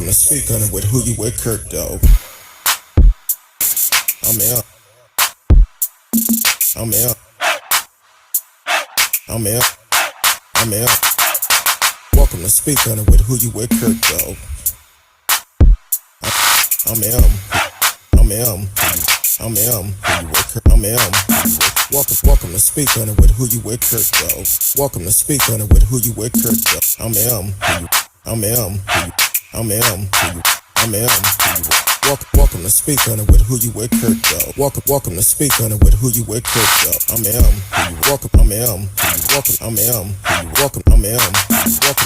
Welcome to Speak On It with Who You With Kirk, though. I'm in. I'm in. I'm in. I'm in. Welcome to Speak On It with Who You With Kirk, though. I'm in. I'm in. I'm in. Who You With Kirk. I'm in. Welcome to Speak On It with Who You With Kirk, though. Welcome to Speak On It with Who You With Kirk, though. I'm in. I'm in. I'm in. I'm in. Welcome to Speak On It with Who You With Kirk, though. Welcome to Speak On It with Who You With Kirk, though. I'm in. Welcome. I'm in. Welcome. I'm in. Welcome. I'm in.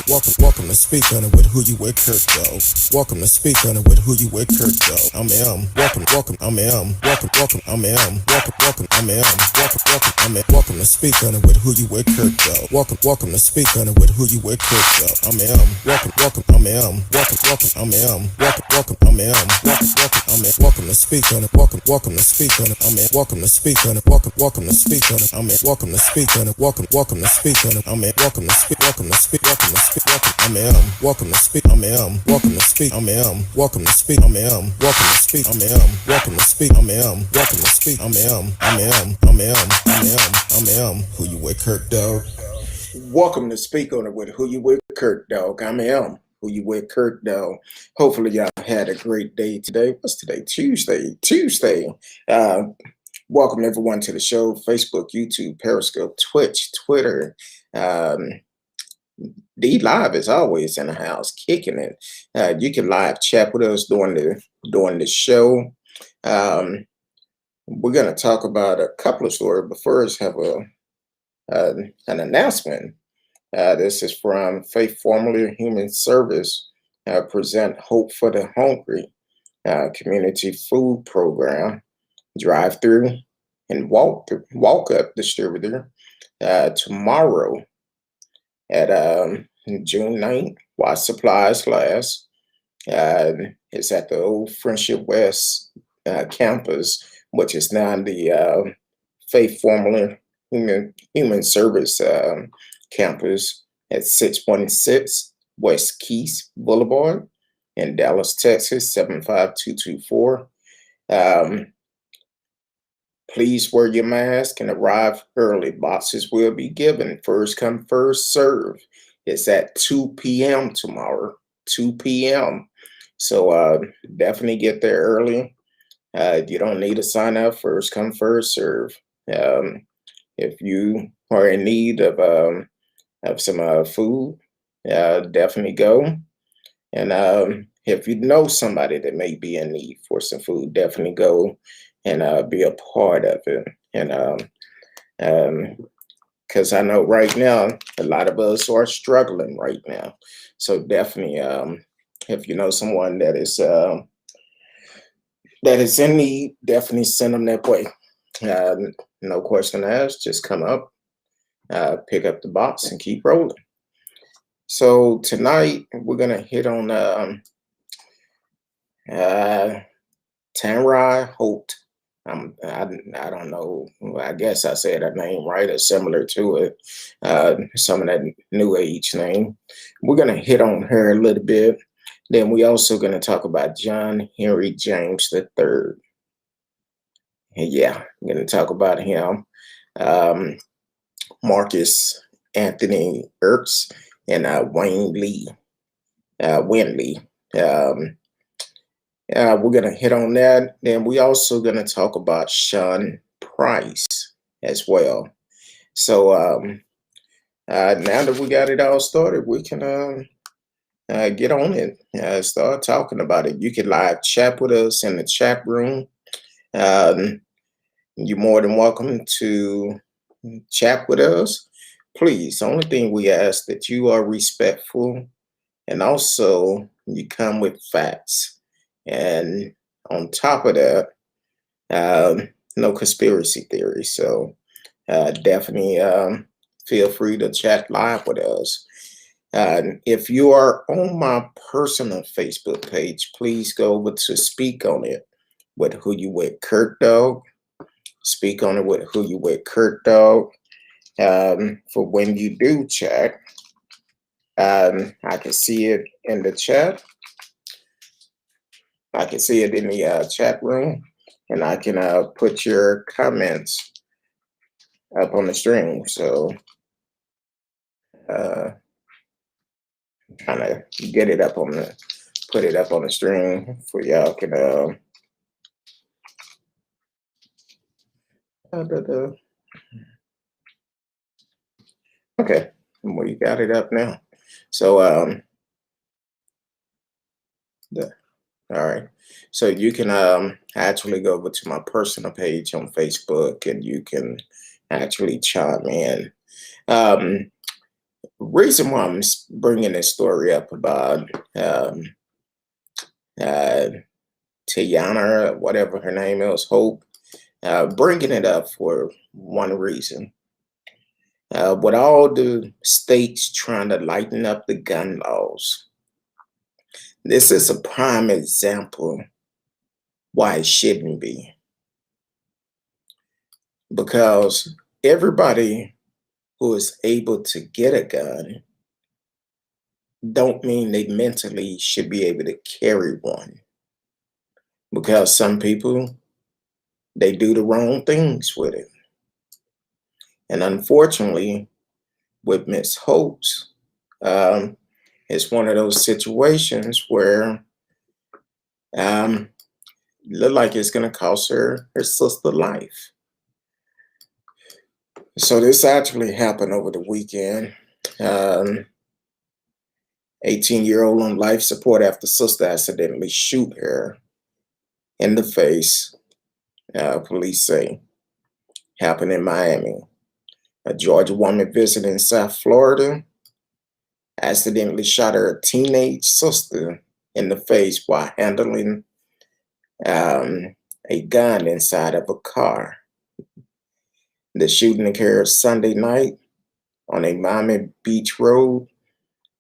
Welcome to Speak On It with Who You With Kirk, though. Welcome to Speak On It with Who You With Kirk, though. I'm in. Welcome. I'm in. Welcome. I'm in. Welcome. I'm in. Welcome. I'm in. Welcome to Speak On It with Who You With Kirk, though. Welcome to Speak On It with Who You With Kirk, though. I'm in. Welcome. I'm in. Welcome. I'm in. Welcome. I'm in. I'm in. Welcome to Speak On It. Welcome to Speak On It. I'm in. Welcome to Speak On It. Welcome to Speak On It. I'm in. Welcome to Speak On It. Welcome to Speak On It. I'm in. Welcome to Speak. Welcome to Speak. I'm in. Welcome to Speak. I'm in. Welcome to Speak. I'm in. Welcome to Speak. I'm in. Welcome to Speak. I'm in. Welcome to Speak. I'm in. Welcome to Speak. I'm in. I'm in. Who You With Kirk, dog? Welcome to Speak On It with Who You With Kirk, dog. I'm Who You With Kirk, dog. Hopefully y'all had a great day today. What's today? Tuesday. Welcome everyone to the show. Facebook, YouTube, Periscope, Twitch, Twitter. D Live is always in the house, kicking it. You can live chat with us during the show. We're gonna talk about a couple of stories, but first have an announcement. This is from Faith Formula Human Service. Present Hope for the Hungry community food program, drive-through and walk-up distributor tomorrow at June 9th, while supplies last. It's at the old Friendship West campus, which is now the Faith Formula Human Service campus at 616 West Keys Boulevard in Dallas, Texas, 75224. Please wear your mask and arrive early. Boxes will be given. First come, first serve. It's at 2 p.m. tomorrow. 2 p.m. So definitely get there early. You don't need to sign up. First come, first serve. If you are in need of some food, definitely go. And if you know somebody that may be in need for some food, definitely go and be a part of it. And because I know right now a lot of us are struggling right now, so definitely if you know someone that is in need, definitely send them that way. No question asked. Just come up, pick up the box, and keep rolling. So tonight we're gonna hit on Tanrai Holt. I don't know. I guess I said her name right or similar to it. Some of that new age name. We're gonna hit on her a little bit. Then we also gonna talk about John Henry James III. And yeah, I'm gonna talk about him. Marcus Anthony Ertz and Wayne Lee. Winley. We're going to hit on that. Then we also going to talk about Sean Price as well. So now that we got it all started, we can get on it. Start talking about it. You can live chat with us in the chat room. You're more than welcome to chat with us. Please, the only thing we ask that you are respectful and also you come with facts. And on top of that, no conspiracy theories. So definitely feel free to chat live with us. If you are on my personal Facebook page, please go over to Speak On It with Who You With Kirk, dog. Speak On It with Who You With Kirk, dog. For when you do chat, I can see it in the chat. I can see it in the chat room, and I can put your comments up on the stream. So, uh, trying to get it up on the put it up on the stream for y'all can okay, we got it up now. So the, all right. So you can actually go over to my personal page on Facebook and you can actually chime in. Um, reason why I'm bringing this story up about uh, Tiana, whatever her name is, Hope, bringing it up for one reason. With all the states trying to lighten up the gun laws, this is a prime example why it shouldn't be. Because everybody who is able to get a gun don't mean they mentally should be able to carry one. Because some people, they do the wrong things with it. And unfortunately, with Miss Hopes, um, it's one of those situations where um, look like it's going to cost her sister life. So this actually happened over the weekend. 18-year-old on life support after sister accidentally shoot her in the face. Police say happened in Miami. A Georgia woman visiting South Florida accidentally shot her teenage sister in the face while handling a gun inside of a car. The shooting occurred Sunday night on a Miami Beach road.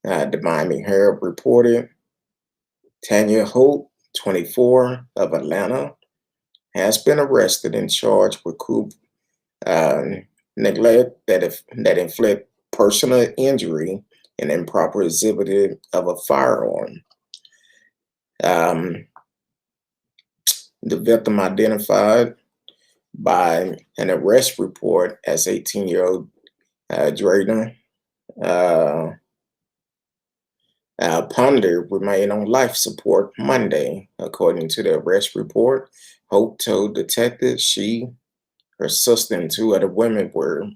The Miami Herald reported Tanya Hope, 24, of Atlanta, has been arrested and charged with neglect that inflict personal injury and improper exhibiting of a firearm. The victim identified by an arrest report as 18-year-old Drayden Ponder remained on life support Monday. According to the arrest report, Hope told detectives her sister, and two other women were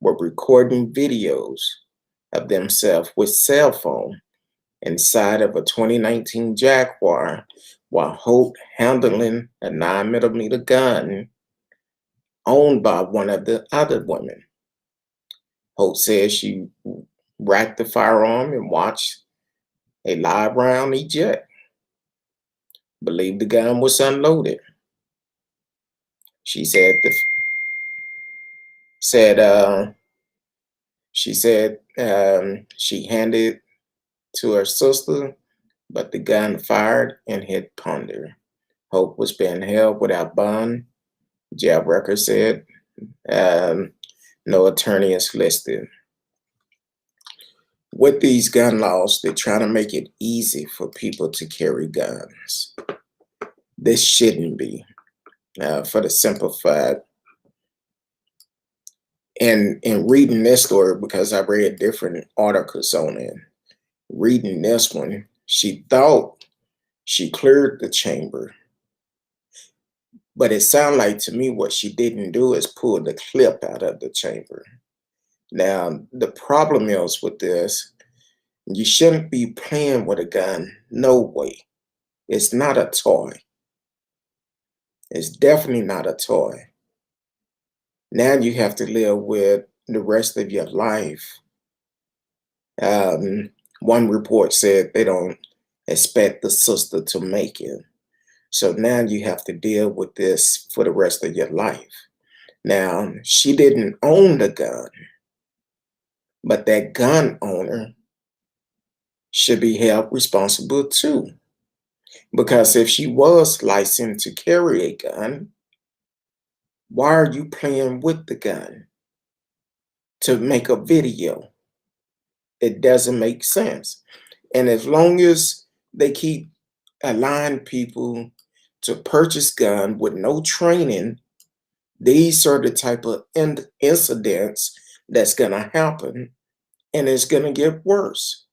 recording videos of themselves with cell phone inside of a 2019 Jaguar while Hope handling a 9mm gun owned by one of the other women. Hope says she racked the firearm and watched a live round eject. Believed the gun was unloaded. She said she handed to her sister, but the gun fired and hit Ponder. Hope was being held without bond. Jail record said no attorney is listed. With these gun laws, they're trying to make it easy for people to carry guns. This shouldn't be, for the simple fact. And in reading this story, because I read different articles on it, reading this one, she thought she cleared the chamber. But it sounded like to me what she didn't do is pull the clip out of the chamber. Now, the problem is with this, you shouldn't be playing with a gun. No way. It's not a toy. It's definitely not a toy. Now you have to live with the rest of your life. One report said they don't expect the sister to make it. So now you have to deal with this for the rest of your life. Now, she didn't own the gun, but that gun owner should be held responsible too. Because if she was licensed to carry a gun, why are you playing with the gun to make a video? It doesn't make sense. And as long as they keep allowing people to purchase gun with no training, these are the type of incidents that's going to happen, and it's going to get worse.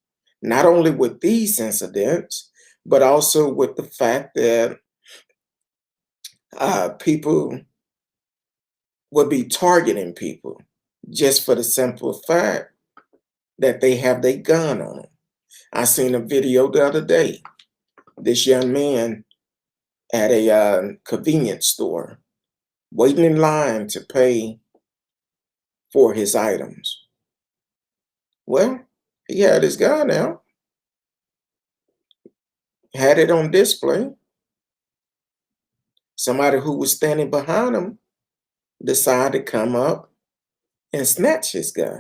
Not only with these incidents, but also with the fact that people will be targeting people just for the simple fact that they have their gun on them. I seen a video the other day. This young man at a convenience store waiting in line to pay for his items. Well, he had his gun out, had it on display. Somebody who was standing behind him decided to come up and snatch his gun.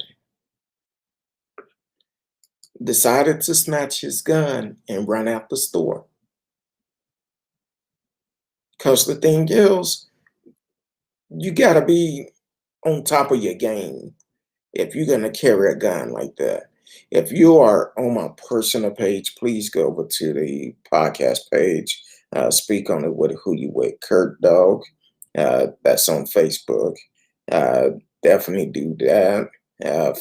Decided to snatch his gun and run out the store. Because the thing is, you got to be on top of your game if you're going to carry a gun like that. If you are on my personal page, please go over to the podcast page. Speak on it with Who You With Kurt Dog. That's on Facebook. Definitely do that.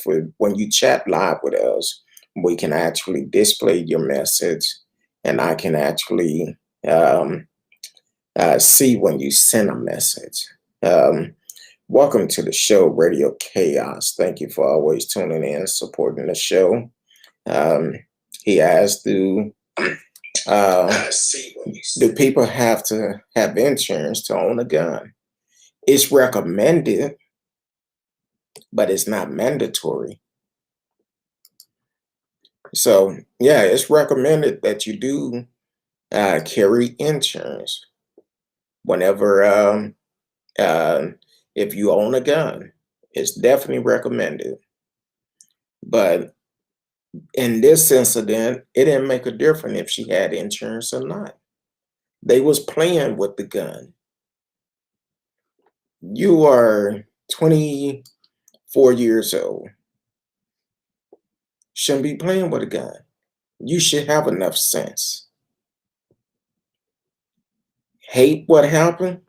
For when you chat live with us, we can actually display your message, and I can actually see when you send a message. Welcome to the show, Radio Chaos. Thank you for always tuning in, supporting the show. He asked, do people have to have insurance to own a gun? It's recommended, but it's not mandatory. So, yeah, it's recommended that you do carry insurance whenever, if you own a gun. It's definitely recommended. But in this incident, it didn't make a difference if she had insurance or not. They was playing with the gun. You are 24 years old. Shouldn't be playing with a gun. You should have enough sense. Hate what happened?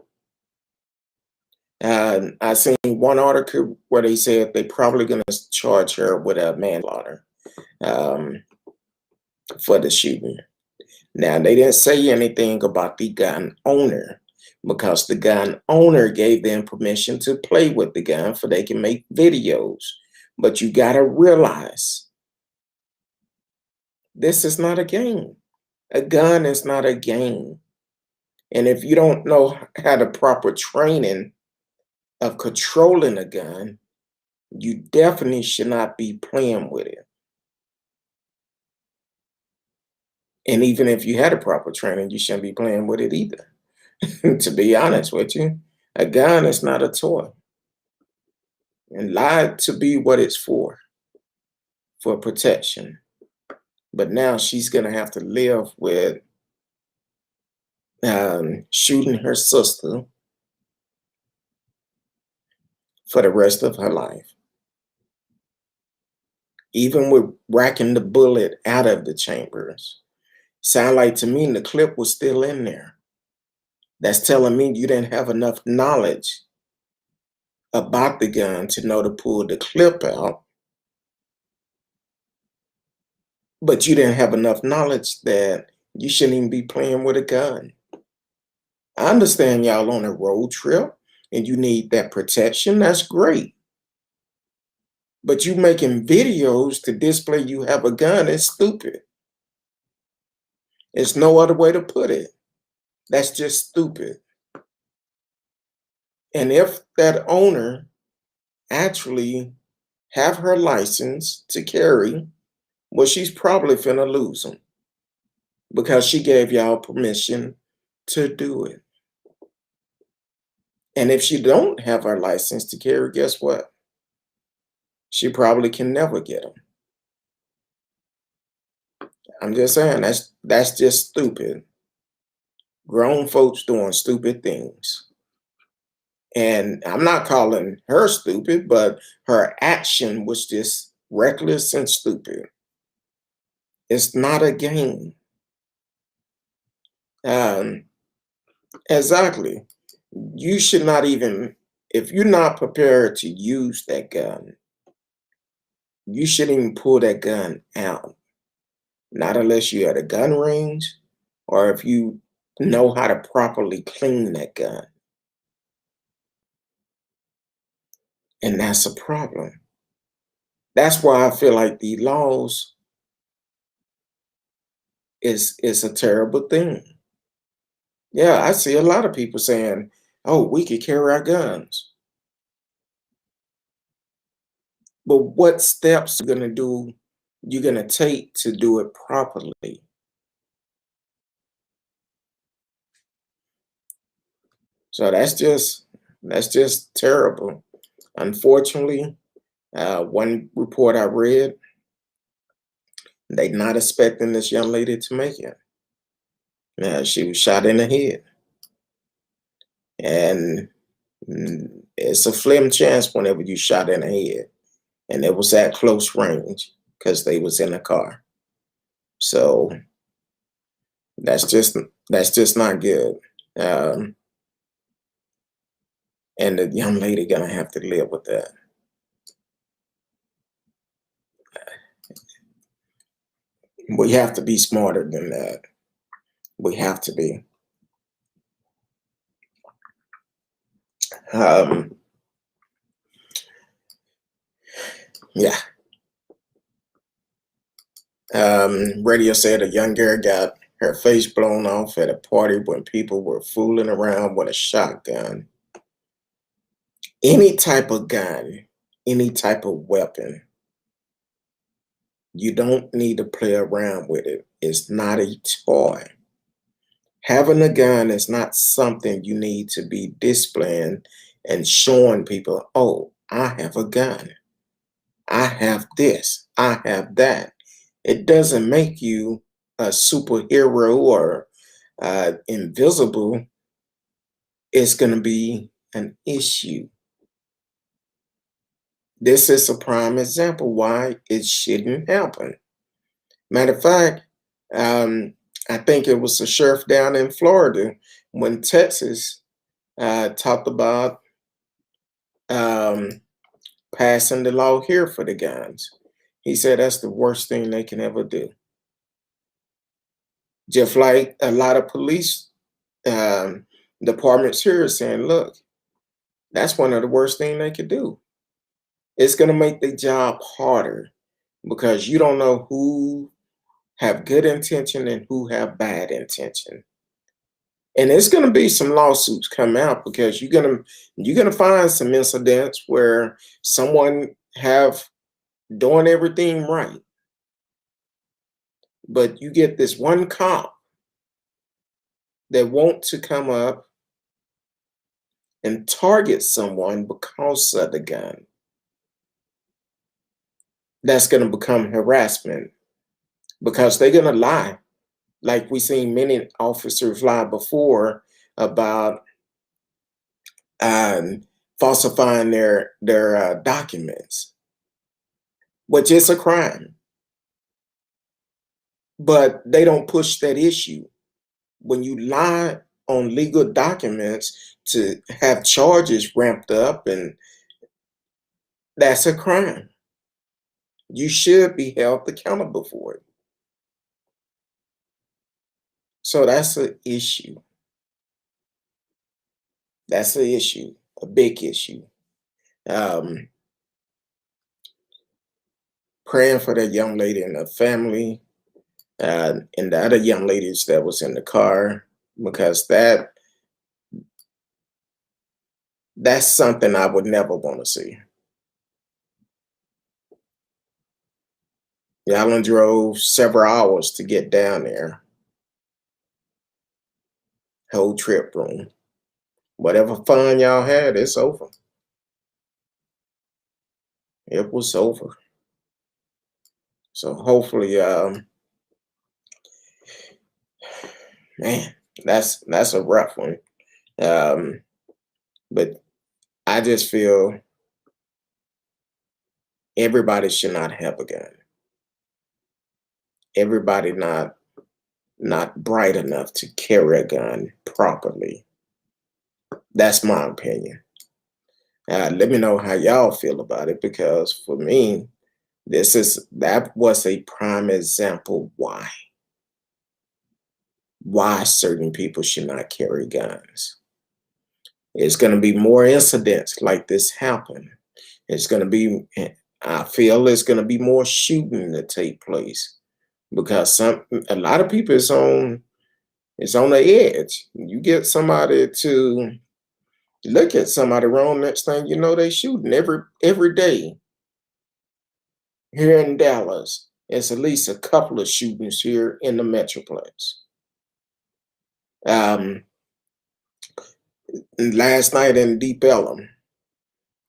I seen one article where they said they probably going to charge her with a manslaughter for the shooting. Now, they didn't say anything about the gun owner, because the gun owner gave them permission to play with the gun so they can make videos. But you got to realize, this is not a game. A gun is not a game. And if you don't know how the proper training of controlling a gun, you definitely should not be playing with it. And even if you had a proper training, you shouldn't be playing with it either. To be honest with you, a gun is not a toy. And lied to be what it's for protection. But now she's going to have to live with shooting her sister for the rest of her life. Even with racking the bullet out of the chambers. Sound like to me the clip was still in there. That's telling me you didn't have enough knowledge about the gun to know to pull the clip out. But you didn't have enough knowledge that you shouldn't even be playing with a gun. I understand y'all on a road trip and you need that protection. That's great. But you making videos to display you have a gun is stupid. There's no other way to put it. That's just stupid. And if that owner actually have her license to carry, well, she's probably finna lose them because she gave y'all permission to do it. And if she don't have her license to carry, guess what? She probably can never get them. I'm just saying, that's just stupid. Grown folks doing stupid things. And I'm not calling her stupid, but her action was just reckless and stupid. It's not a game. Um, exactly. You should not even, if you're not prepared to use that gun, you shouldn't even pull that gun out. Not unless you're at a gun range or if you know how to properly clean that gun. And that's a problem. That's why I feel like the laws is a terrible thing. Yeah, I see a lot of people saying, "Oh, we could carry our guns." But what steps you're gonna take to do it properly? So that's just terrible. Unfortunately, one report I read, they not expecting this young lady to make it. She was shot in the head, and it's a slim chance whenever you shot in the head, and it was at close range because they was in a car. So that's just that's just not good. Um, and the young lady gonna have to live with that. We have to be smarter than that. We have to be. Um, yeah. Radio said a young girl got her face blown off at a party when people were fooling around with a shotgun. Any type of gun, any type of weapon, you don't need to play around with it. It's not a toy. Having a gun is not something you need to be displaying and showing people, oh, I have a gun. I have this. I have that. It doesn't make you a superhero or invisible. It's going to be an issue. This is a prime example why it shouldn't happen. Matter of fact, I think it was the sheriff down in Florida when Texas talked about um, passing the law here for the guns. He said that's the worst thing they can ever do. Just like a lot of police um, departments here are saying, look, that's one of the worst things they could do. It's going to make the job harder because you don't know who have good intention and who have bad intention. And it's going to be some lawsuits come out because you're gonna find some incidents where someone have doing everything right, but you get this one cop that want to come up and target someone because of the gun. That's going to become harassment because they're going to lie, like we seen many officers lie before about um, falsifying their documents, which is a crime. But they don't push that issue. When you lie on legal documents to have charges ramped up, and that's a crime. You should be held accountable for it. So that's an issue. That's an issue, a big issue. Um, Praying for that young lady and her family, and the other young ladies that was in the car, because that's something I would never want to see. Y'all drove several hours to get down there, whole trip room. Whatever fun y'all had, it's over. It was over. So hopefully, man, that's a rough one. Um, but I just feel everybody should not have a gun. Everybody not not bright enough to carry a gun properly. That's my opinion. Let me know how y'all feel about it, because for me, that was a prime example why certain people should not carry guns. It's going to be more incidents like this happen. It's going to be, I feel it's going to be more shooting to take place, because a lot of people is on the edge. You get somebody to look at somebody wrong, next thing you know, they shooting every day. Here in Dallas, it's at least a couple of shootings here in the Metroplex. Last night in Deep Ellum,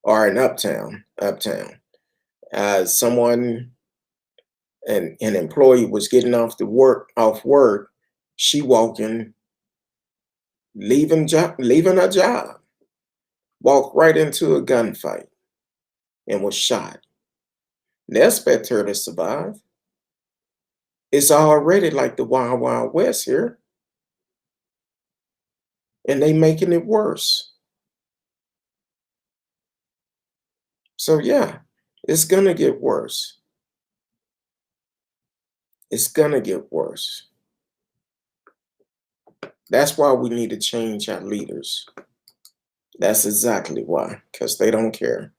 or in Uptown, someone, an employee was getting off work. She walking, leaving her job, walked right into a gunfight and was shot. They expect her to survive. It's already like the Wild Wild West here, and they making it worse. So yeah, it's gonna get worse. It's gonna get worse. That's why we need to change our leaders. That's exactly why, because they don't care.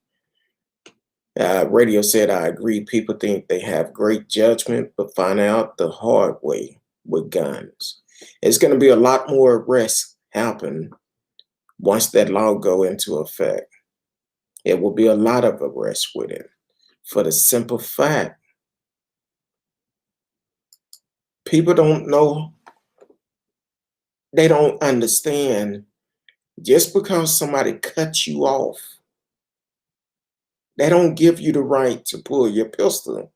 Radio said, I agree. People think they have great judgment, but find out the hard way with guns. It's going to be a lot more arrests happen once that law go into effect. It will be a lot of arrests with it, for the simple fact people don't know, they don't understand. Just because somebody cuts you off, they don't give you the right to pull your pistol.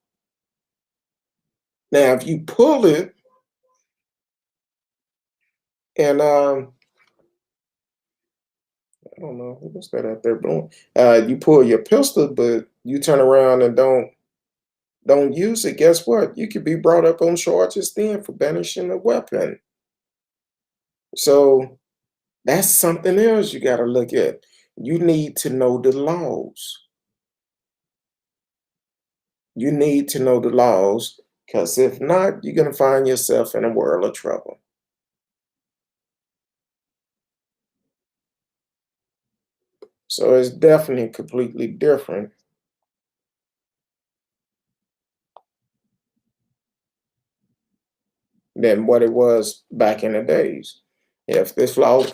Now, if you pull it and I don't know what's that out there doing. You pull your pistol, but you turn around and don't use it. Guess what? You could be brought up on charges then for banishing a weapon. So that's something else you got to look at. You need to know the laws. You need to know the laws, because if not, you're going to find yourself in a world of trouble. So it's definitely completely different than what it was back in the days. If this law,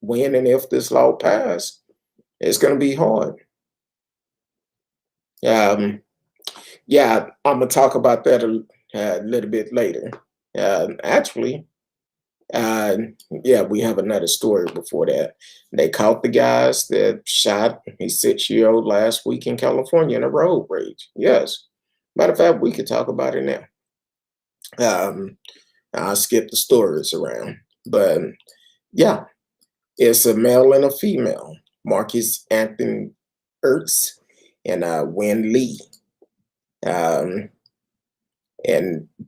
when and if this law passed, it's going to be hard. Yeah, I'm going to talk about that a little bit later. Actually, yeah, we have another story before that. They caught the guys that shot a 6-year-old last week in California in a road rage. Yes. Matter of fact, we could talk about it now. I'll skip the stories around. But yeah, it's a male and a female, Marcus Anthony Ertz and Wen Lee. And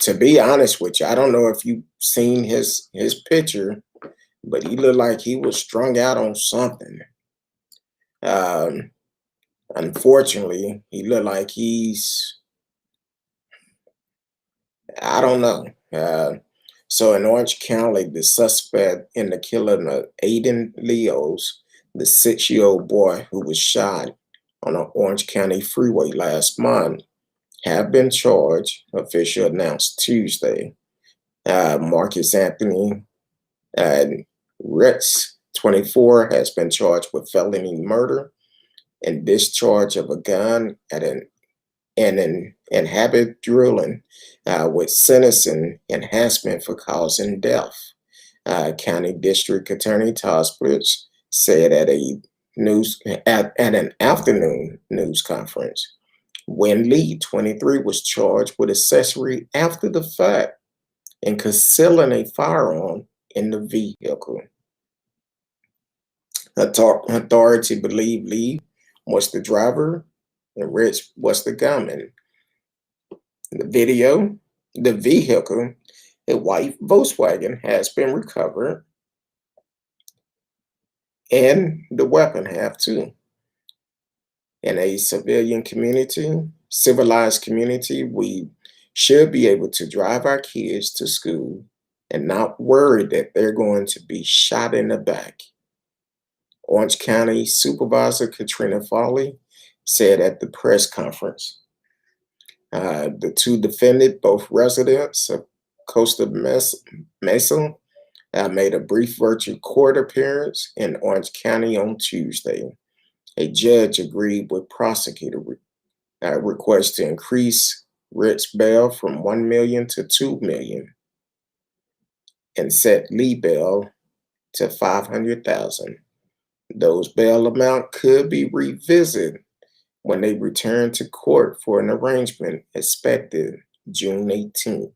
to be honest with you, I don't know if you've seen his picture, but he looked like he was strung out on something. Unfortunately, he looked like I don't know. So in Orange County, the suspect in the killing of Aiden Leos, the 6-year-old boy who was shot on an Orange County freeway last month, have been charged, official announced Tuesday. Marcus Anthony Ritz, 24, has been charged with felony murder and discharge of a gun at an habit drilling with sentencing enhancement for causing death. County District Attorney Todd Splitz said at an afternoon news conference. Wen Lee, 23, was charged with accessory after the fact and concealing a firearm in the vehicle. Authority believe Lee was the driver and Rich was the gunman. The vehicle A white Volkswagen has been recovered, and the weapon have too. In a civilized community, we should be able to drive our kids to school and not worry that they're going to be shot in the back. Orange County Supervisor Katrina Foley said at the press conference, the two defendants, both residents of Costa Mesa, made a brief virtual court appearance in Orange County on Tuesday. A judge agreed with prosecutor request to increase Rick's bail from $1 million to $2 million and set Lee bail to $500,000. Those bail amount could be revisited when they return to court for an arrangement expected June 18th.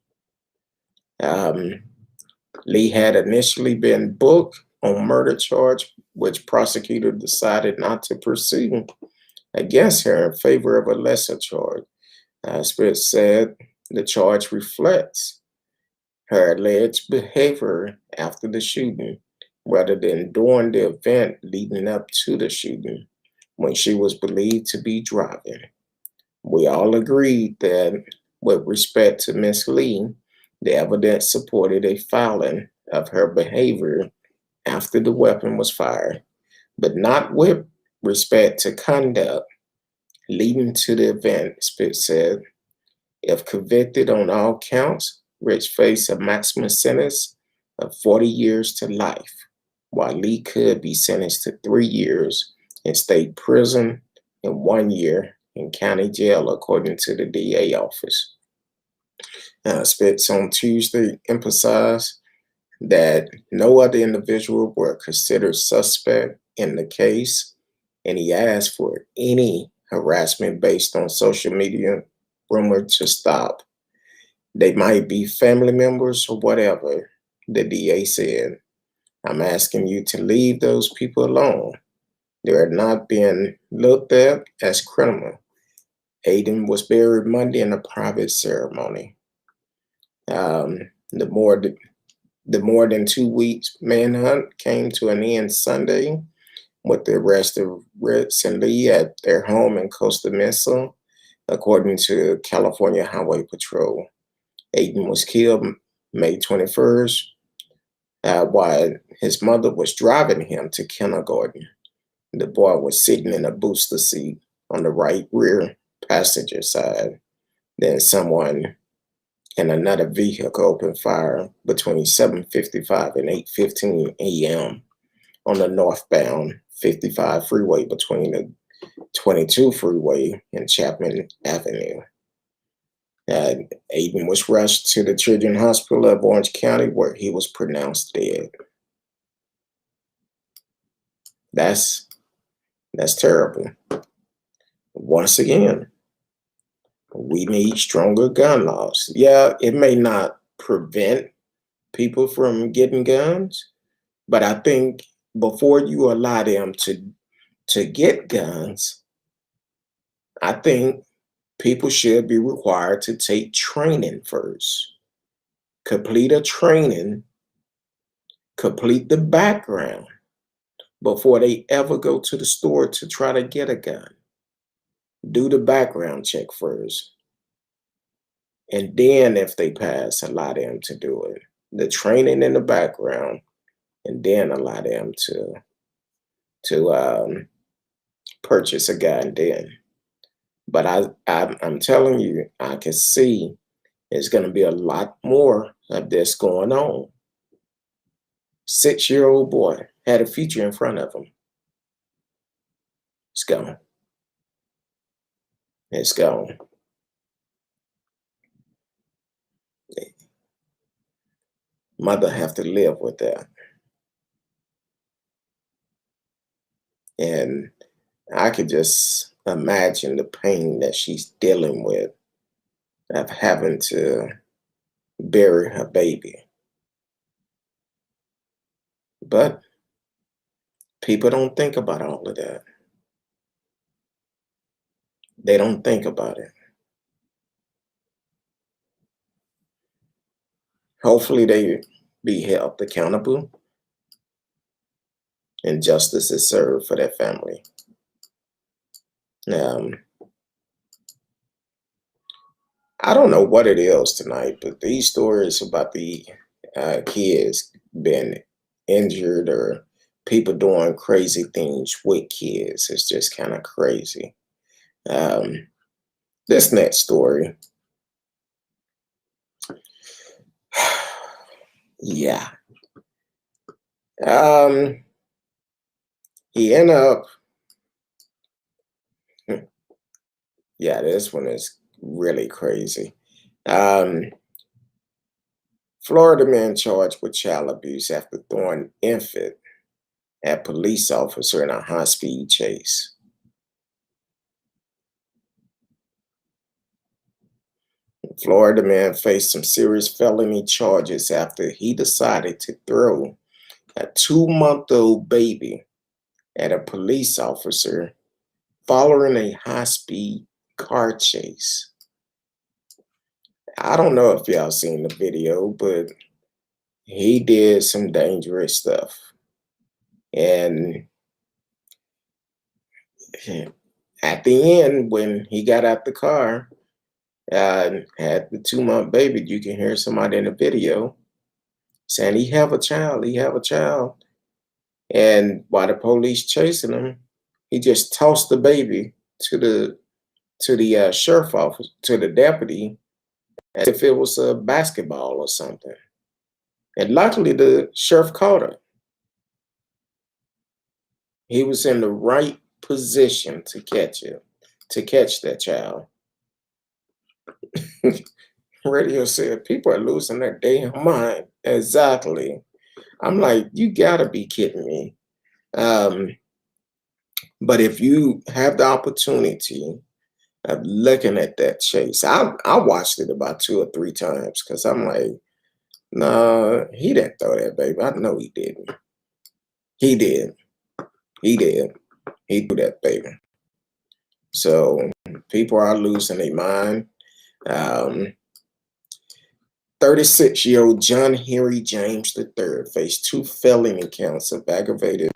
Lee had initially been booked on murder charge, which prosecutor decided not to pursue against her in favor of a lesser charge. Spitz said the charge reflects her alleged behavior after the shooting rather than during the event leading up to the shooting when she was believed to be driving. We all agreed that with respect to Miss Lee, the evidence supported a filing of her behavior after the weapon was fired, but not with respect to conduct leading to the event, Spitz said. If convicted on all counts, Rich faced a maximum sentence of 40 years to life, while Lee could be sentenced to 3 years in state prison and 1 year in county jail, according to the DA office. Spitz on Tuesday emphasized that no other individual were considered suspect in the case, and he asked for any harassment based on social media rumor to stop. They might be family members or whatever, the DA said. I'm asking you to leave those people alone. They are not being looked at as criminal. Aiden was buried Monday in a private ceremony. The more than 2 weeks manhunt came to an end Sunday with the arrest of Ritz and Lee at their home in Costa Mesa, according to California Highway Patrol. Aiden was killed May 21st while his mother was driving him to kindergarten. The boy was sitting in a booster seat on the right rear passenger side. Then someone in another vehicle opened fire between 7:55 and 8:15 a.m. on the northbound 55 freeway between the 22 freeway and Chapman Avenue. Aiden was rushed to the Children's Hospital of Orange County, where he was pronounced dead. That's terrible. Once again, we need stronger gun laws. Yeah, it may not prevent people from getting guns, but I think before you allow them to get guns, I think people should be required to take training first. Complete a training, complete the background before they ever go to the store to try to get a gun. Do the background check first. And then if they pass, allow them to do it. The training in the background, and then allow them to purchase a gun then. But I'm telling you, I can see there's going to be a lot more of this going on. 6-year-old boy had a future in front of him. It's gone. It's gone. Mother have to live with that. And I could just imagine the pain that she's dealing with of having to bury her baby. But people don't think about all of that. They don't think about it. Hopefully they be held accountable and justice is served for that family. I don't know what it is tonight, but these stories about the kids being injured or people doing crazy things with kids is just kind of crazy. This next story, yeah. He ended up, yeah, this one is really crazy. Florida man charged with child abuse after throwing infant at police officer in a high-speed chase. Florida man faced some serious felony charges after he decided to throw a 2-month-old baby at a police officer following a high-speed car chase. I don't know if y'all seen the video, but he did some dangerous stuff. And at the end, when he got out the car, had the 2-month baby, you can hear somebody in the video saying he have a child. And while the police chasing him, he just tossed the baby to the sheriff office, to the deputy, as if it was a basketball or something. And luckily, the sheriff caught her. He was in the right position to catch that child. Radio said people are losing their damn mind. Exactly. I'm like, you gotta be kidding me. But if you have the opportunity of looking at that chase, I watched it about 2 or 3 times because I'm like, no, he didn't throw that baby. I know he didn't. He did. He threw that baby. So people are losing their mind. 36-year-old John Henry James III faced 2 felony counts of aggravated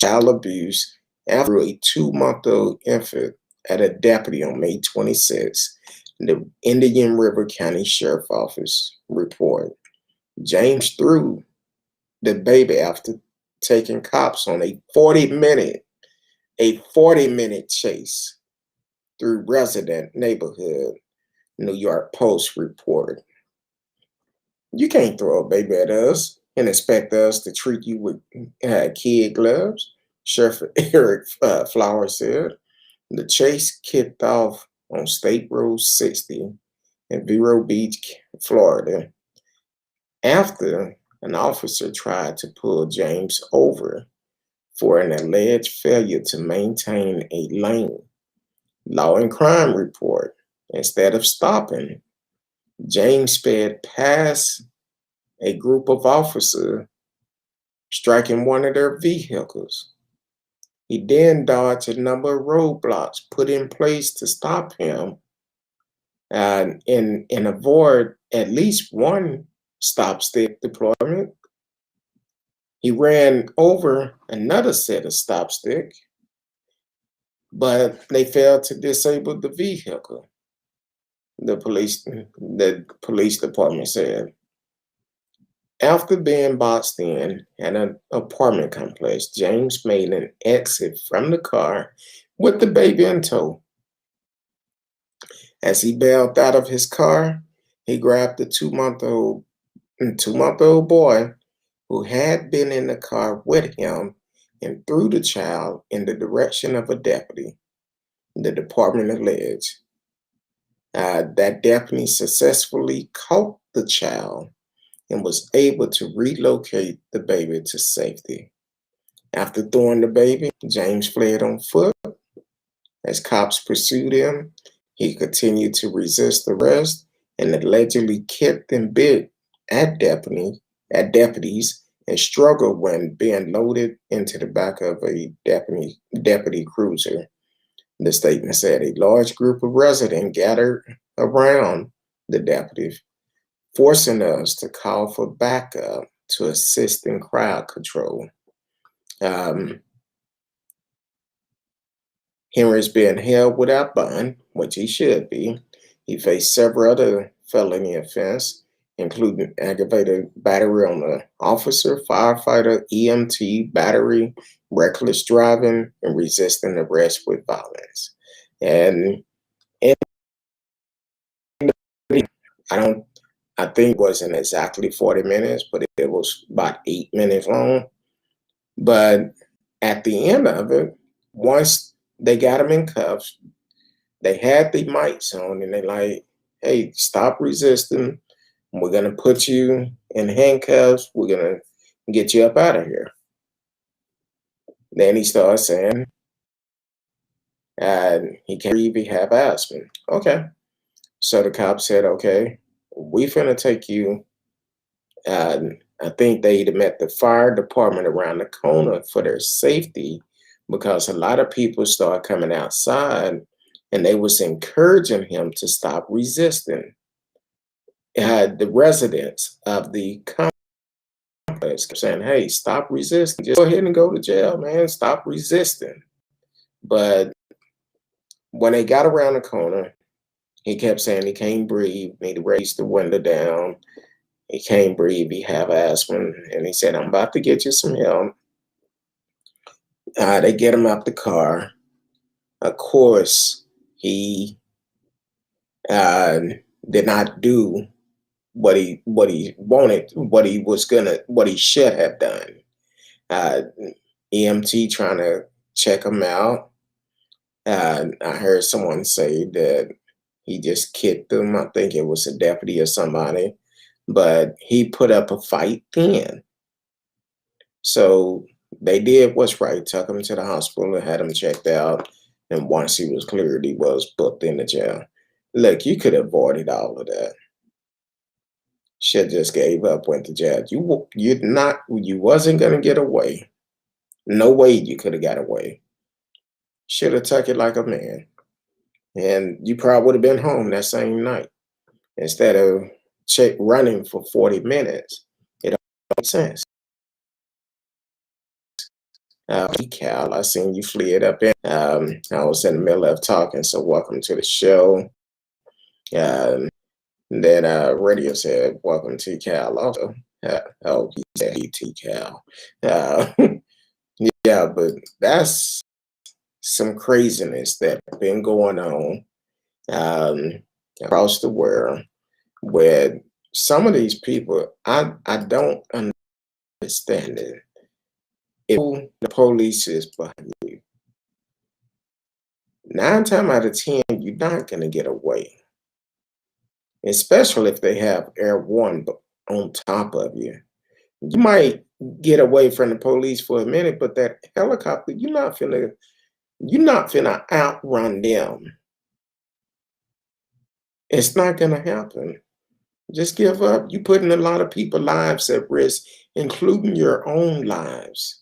child abuse after a 2-month-old infant at a deputy on May 26, the Indian River County Sheriff Office report. James threw the baby after taking cops on a 40-minute chase through resident neighborhood, New York Post report. You can't throw a baby at us and expect us to treat you with kid gloves, Sheriff Eric Flowers said. The chase kicked off on State Road 60 in Vero Beach, Florida, after an officer tried to pull James over for an alleged failure to maintain a lane. Law and Crime report. Instead of stopping, James sped past a group of officers, striking one of their vehicles. He then dodged a number of roadblocks put in place to stop him and avoid at least one stop stick deployment. He ran over another set of stop stick, but they failed to disable the vehicle, the police department said. After being boxed in at an apartment complex, James made an exit from the car with the baby in tow. As he bailed out of his car, he grabbed the 2-month-old boy who had been in the car with him and threw the child in the direction of a deputy, the department alleged. That deputy successfully caught the child and was able to relocate the baby to safety. After throwing the baby, James fled on foot. As cops pursued him, he continued to resist arrest and allegedly kicked and bit at deputies and struggled when being loaded into the back of a deputy cruiser. The statement said a large group of residents gathered around the deputy, forcing us to call for backup to assist in crowd control. Um, Henry's being held without bond, which he should be. He faced several other felony offenses, including aggravated battery on the officer, firefighter, EMT, battery, reckless driving, and resisting arrest with violence. And I don't, I think it wasn't exactly 40 minutes, but it was about 8 minutes long. But at the end of it, once they got him in cuffs, they had the mics on and they like, hey, stop resisting. We're gonna put you in handcuffs. We're gonna get you up out of here. Then he starts saying, he can't breathe, he have asthma. Okay. So the cop said, okay, we finna take you. I think they met the fire department around the corner for their safety because a lot of people started coming outside and they was encouraging him to stop resisting. The residents of the complex kept saying, hey, stop resisting. Just go ahead and go to jail, man. Stop resisting. But when they got around the corner, he kept saying he can't breathe, need to raise the window down. He can't breathe, he have asthma. And he said, I'm about to get you some help. They get him out the car. Of course, he did not do what he wanted, what he should have done. EMT trying to check him out. I heard someone say that he just kicked him. I think it was a deputy or somebody, but he put up a fight then. So they did what's right, took him to the hospital and had him checked out. And once he was cleared, he was booked into jail. Look, you could have avoided all of that. Shit just gave up, went to jail. You wasn't gonna get away. No way you could have got away. Should have took it like a man. And you probably would have been home that same night instead of running for 40 minutes. It don't make sense. Cal, I seen you fleared up in. I was in the middle of talking, so welcome to the show. Then Radio said, welcome to Cal also. Oh, he said E.T. Cal. Yeah, but that's some craziness that's been going on across the world where some of these people, I don't understand it. If the police is behind you, 9 times out of 10, you're not going to get away, especially if they have Air One on top of you. You might get away from the police for a minute, but that helicopter, you're not finna outrun them. It's not gonna happen. Just give up. You're putting a lot of people's lives at risk, including your own lives.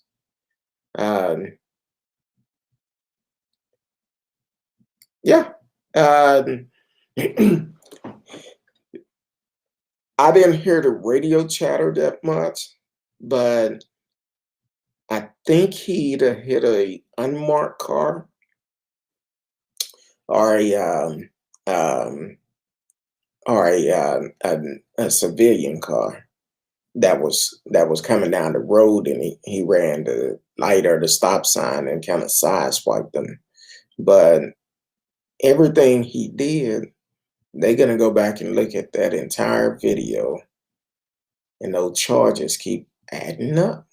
Yeah. I didn't hear the radio chatter that much, but I think he either hit a unmarked car or a civilian car that was coming down the road, and he ran the light or the stop sign and kind of sideswiped them. But everything he did, they're gonna go back and look at that entire video, and those charges keep adding up.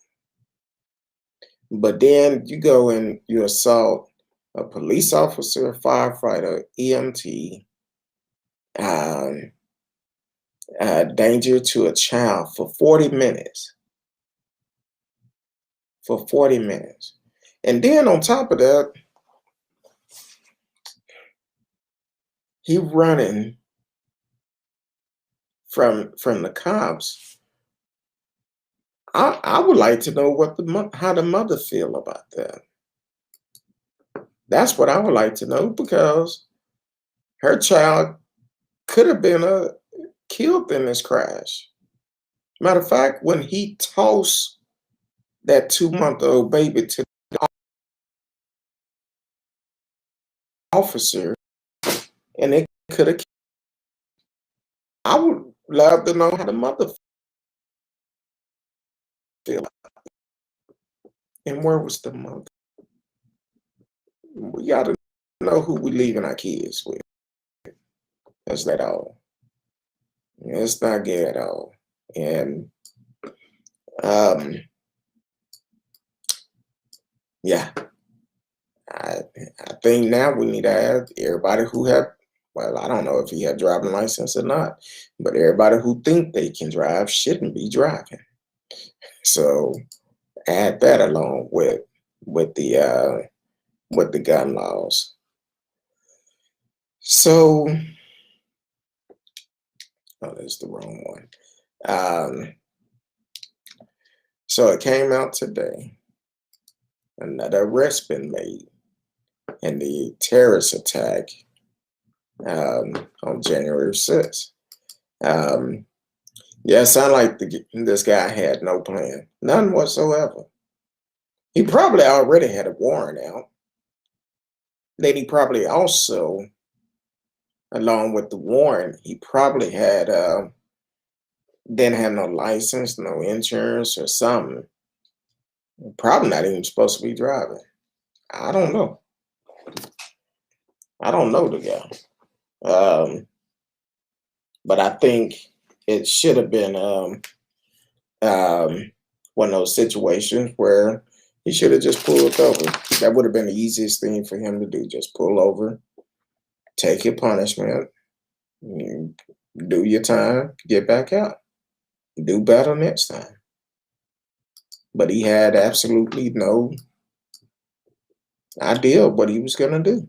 But then you go and you assault a police officer, firefighter, EMT, danger to a child for 40 minutes. For 40 minutes. And then on top of that, he running from the cops. I would like to know how the mother feel about that. That's what I would like to know, because her child could have been killed in this crash. Matter of fact, when he tossed that 2-month-old baby to the officer, and it could have. I would love to know how the mother feel. And where was the mother? We got to know who we leaving our kids with. That's that all. It's not good at all. And um, yeah, I think now we need to ask everybody who have, well, I don't know if he had driving license or not, but everybody who think they can drive shouldn't be driving. So add that along with the gun laws. So, oh, that's the wrong one. So it came out today. Another arrest been made in the terrorist attack on January 6th. Yeah, it sounded like this guy had no plan, none whatsoever. He probably already had a warrant out. Then he probably also, along with the warrant, he probably had didn't have no license, no insurance or something. Probably not even supposed to be driving. I don't know. I don't know the guy. But I think it should have been one of those situations where he should have just pulled over. That would have been the easiest thing for him to do. Just pull over, take your punishment, do your time, get back out. Do better next time. But he had absolutely no idea what he was going to do.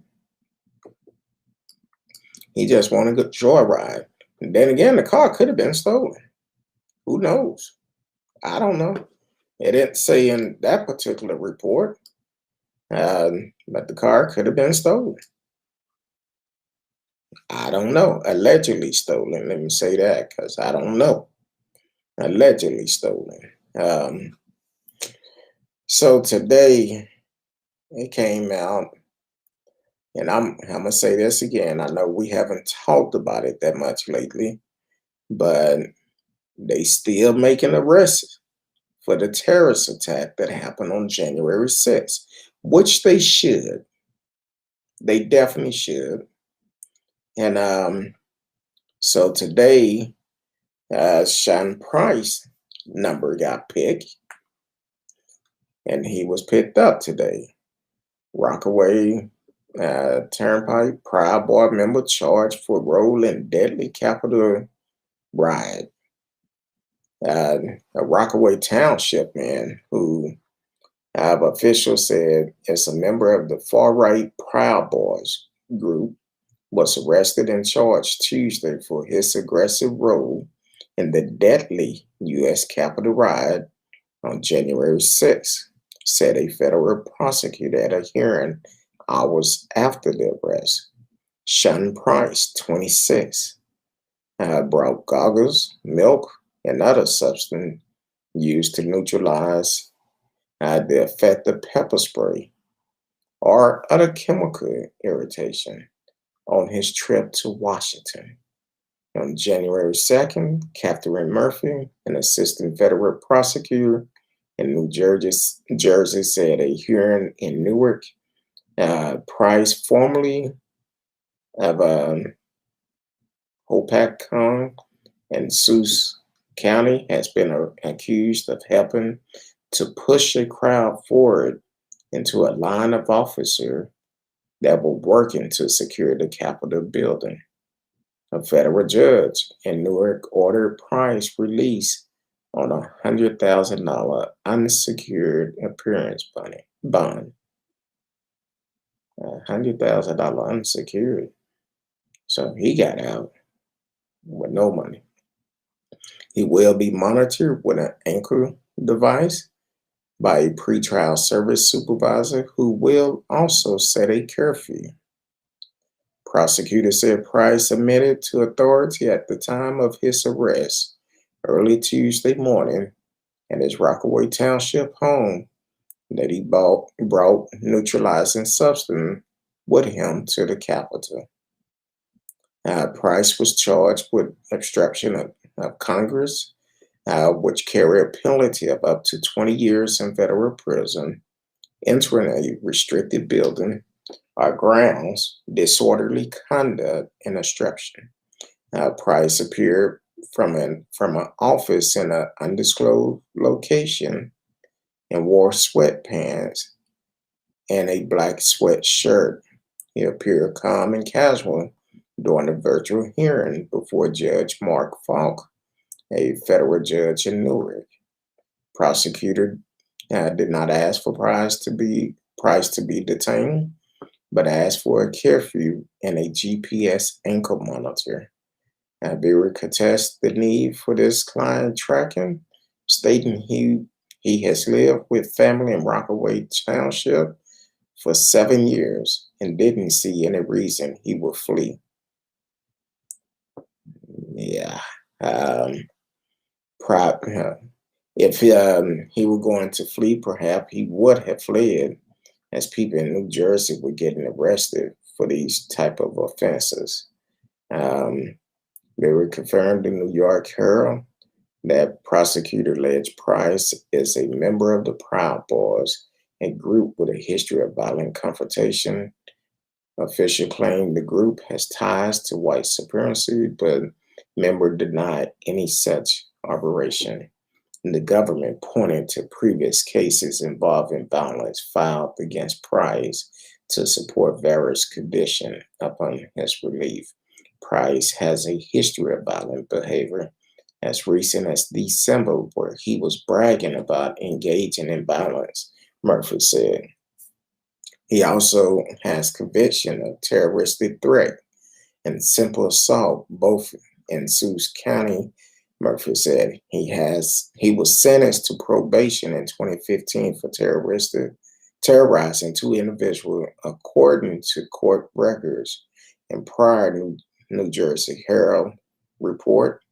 He just wanted a joyride. And then again, the car could have been stolen. Who knows? I don't know. It didn't say in that particular report, but the car could have been stolen. I don't know. Allegedly stolen. Let me say that because I don't know. Allegedly stolen. So today it came out, and I'm gonna say this again. I know we haven't talked about it that much lately, but they still making arrests for the terrorist attack that happened on January 6th, which they should. They definitely should. And so today, Sean Price number got picked, and he was picked up today. Rockaway Turnpike Proud Boy member charged for role in deadly Capitol riot. A Rockaway Township man who officials said is a member of the far-right Proud Boys group was arrested and charged Tuesday for his aggressive role in the deadly U.S. Capitol riot on January 6th, said a federal prosecutor at a hearing hours after the arrest. Sean Price, 26, brought goggles, milk, and other substance used to neutralize the effect of pepper spray or other chemical irritation on his trip to Washington. On January 2nd, Catherine Murphy, an assistant federal prosecutor in New Jersey, said a hearing in Newark, Price, formerly of Hopatcong and Sioux County, has been accused of helping to push a crowd forward into a line of officers that were working to secure the Capitol building. A federal judge in Newark ordered Price released on a $100,000 unsecured appearance bond. $100,000 unsecured. So he got out with no money. He will be monitored with an ankle device by a pretrial service supervisor who will also set a curfew. Prosecutors said Price admitted to authority at the time of his arrest early Tuesday morning at his Rockaway Township home that he brought neutralizing substance with him to the Capitol. Price was charged with obstruction of Congress, which carry a penalty of up to 20 years in federal prison, entering a restricted building or grounds, disorderly conduct, and obstruction. Price appeared from an office in an undisclosed location and wore sweatpants and a black sweatshirt. He appeared calm and casual during the virtual hearing before Judge Mark Falk, a federal judge in Newark. Prosecutor did not ask for Price to be detained, but asked for a curfew and a GPS ankle monitor. Beery contests the need for this client tracking, stating he has lived with family in Rockaway Township for 7 years and didn't see any reason he would flee. Yeah. If he were going to flee, perhaps he would have fled, as people in New Jersey were getting arrested for these type of offenses. They were confirmed in New York Herald that prosecutor alleged Price is a member of the Proud Boys, a group with a history of violent confrontation. Official claimed the group has ties to white supremacy, but member denied any such operation. The government pointed to previous cases involving violence filed against Price to support various conditions upon his relief. Price has a history of violent behavior as recent as December, where he was bragging about engaging in violence, Murphy said. He also has conviction of terroristic threat and simple assault, both in Sioux County. Murphy said he was sentenced to probation in 2015 for terrorizing two individuals, according to court records. In prior New Jersey Herald report,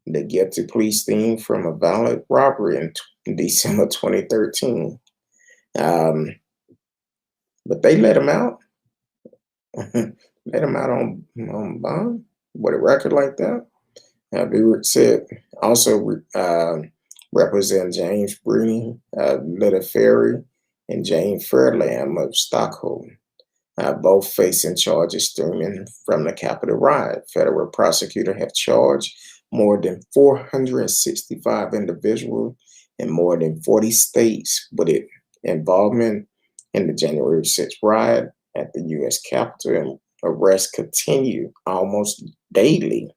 the guilty plea stemmed from a violent robbery in December 2013. But they let him out. Let him out on bond with a record like that. Bewick said also represent James Breen, Little Ferry, and James Fairlamb of Stockholm, both facing charges stemming from the Capitol riot. Federal prosecutors have charged more than 465 individuals in more than 40 states with involvement in the January 6th riot at the U.S. Capitol, and arrests continue almost daily.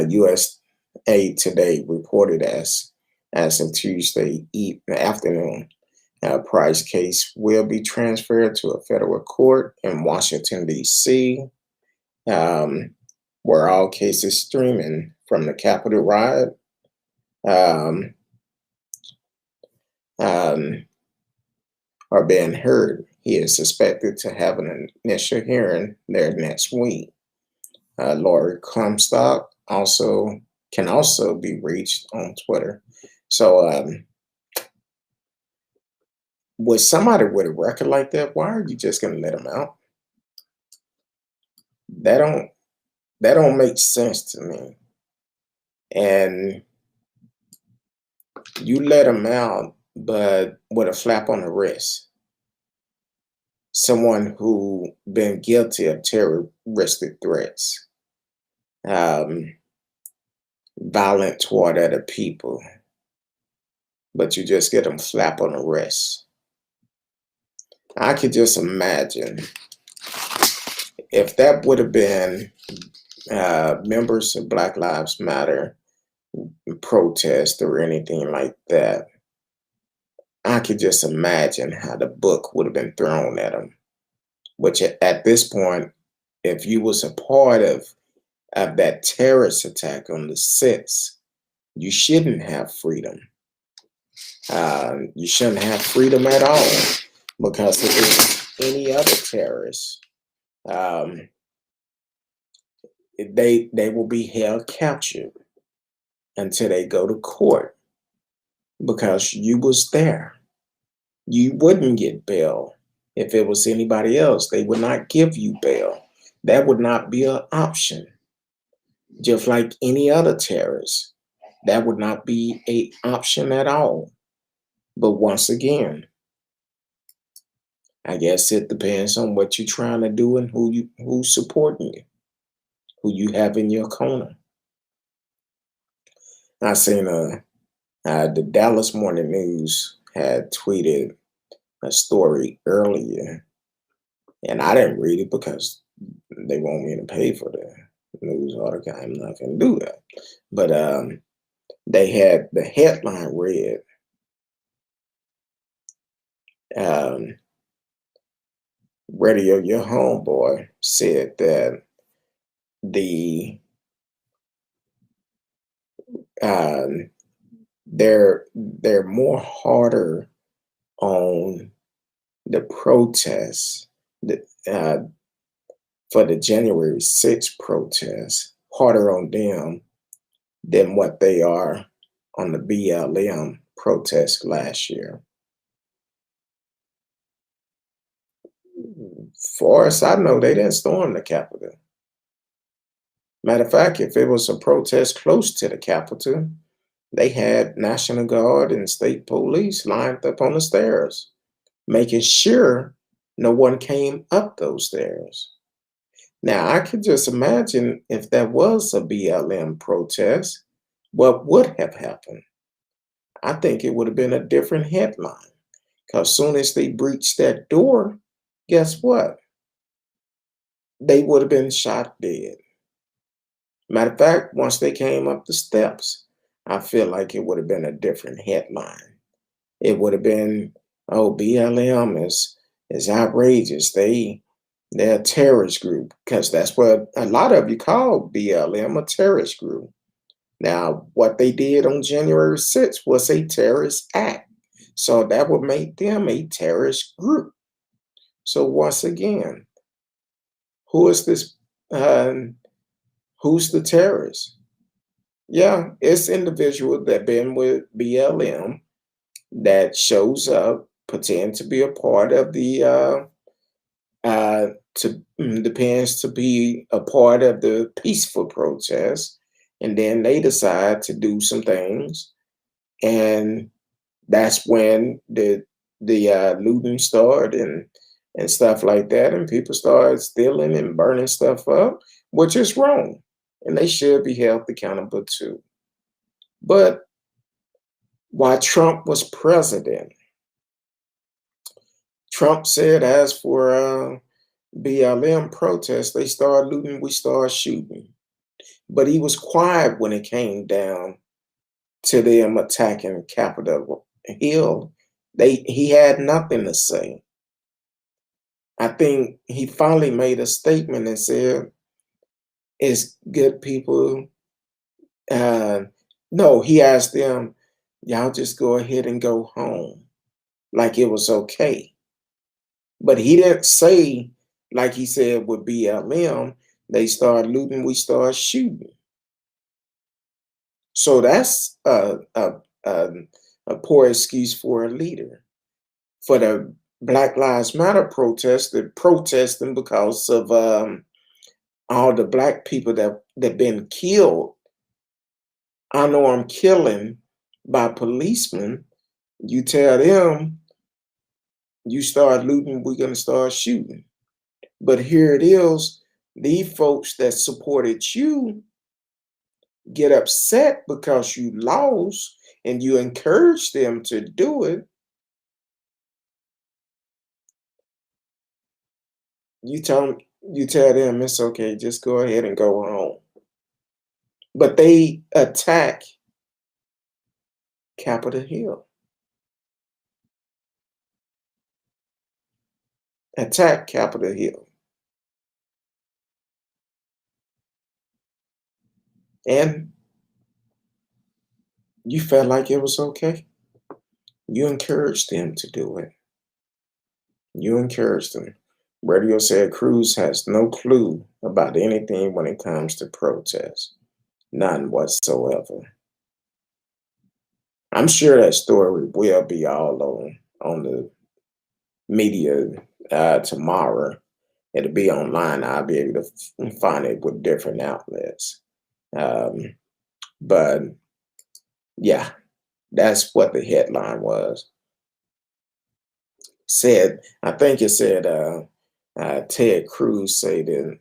USA Today reported as of Tuesday afternoon, Price case will be transferred to a federal court in Washington, D.C., where all cases stemming from the Capitol riot are being heard. He is suspected to have an initial hearing there next week. Lori Comstock can also be reached on Twitter. So with somebody with a record like that, why are you just gonna let him out? That don't make sense to me. And you let him out, but with a flap on the wrist. Someone who been guilty of terroristic threats, violent toward other people, but you just get them slap on the wrist. I could just imagine if that would have been members of Black Lives Matter protest or anything like that. I could just imagine how the book would have been thrown at them. Which at this point, if you was a part of that terrorist attack on the 6th, you shouldn't have freedom. You shouldn't have freedom at all, because if it was any other terrorist Um, they will be held captured until they go to court because you was there. You wouldn't get bail if it was anybody else. They would not give you bail. That would not be an option. Just like any other terrorist, that would not be a option at all. But once again, I guess it depends on what you're trying to do and who's supporting you, who you have in your corner. I seen the Dallas Morning News had tweeted a story earlier, and I didn't read it because they want me to pay for the news article. I'm not going to do that. But they had the headline read, um, Radio Your Homeboy said that the um, they're more harder on the protests that for the January 6th protests, harder on them than what they are on the BLM protest last year. Far as I know, they didn't storm the Capitol. Matter of fact, if it was a protest close to the Capitol, they had National Guard and state police lined up on the stairs, making sure no one came up those stairs. Now, I could just imagine if that was a BLM protest, what would have happened? I think it would have been a different headline. Because soon as they breached that door, guess what? They would have been shot dead. Matter of fact, once they came up the steps, I feel like it would have been a different headline. It would have been, oh, BLM is outrageous. They're a terrorist group, because that's what a lot of you call BLM, a terrorist group. Now, what they did on January 6th was a terrorist act. So that would make them a terrorist group. So once again, who is this? Who's the terrorist? Yeah, it's individual that been with BLM that shows up, pretend to be a part of the depends to be a part of the peaceful protest, and then they decide to do some things, and that's when the looting started and stuff like that, and people started stealing and burning stuff up, which is wrong, and they should be held accountable too. But while Trump was president, Trump said, as for BLM protests, they start looting, we start shooting. But he was quiet when it came down to them attacking Capitol Hill. He had nothing to say. I think he finally made a statement and said, "It's good people." Uh, no, he asked them, "Y'all just go ahead and go home," like it was okay. But he didn't say, like he said with BLM, they start looting, we start shooting. So that's a poor excuse for a leader. For the Black Lives Matter protest, they're protesting because of all the black people that been killed, unarmed killing by policemen. You tell them, you start looting, we're gonna start shooting. But here it is, these folks that supported you get upset because you lost and you encourage them to do it. You tell them it's okay, just go ahead and go home. But they attack Capitol Hill, attack Capitol Hill. And you felt like it was okay. You encouraged them to do it. You encouraged them. Radio said Cruz has no clue about anything when it comes to protests. None whatsoever. I'm sure that story will be all on the media tomorrow. It'll be online. I'll be able to find it with different outlets. Um, but yeah, that's what the headline was. Said, I think it said Ted Cruz said that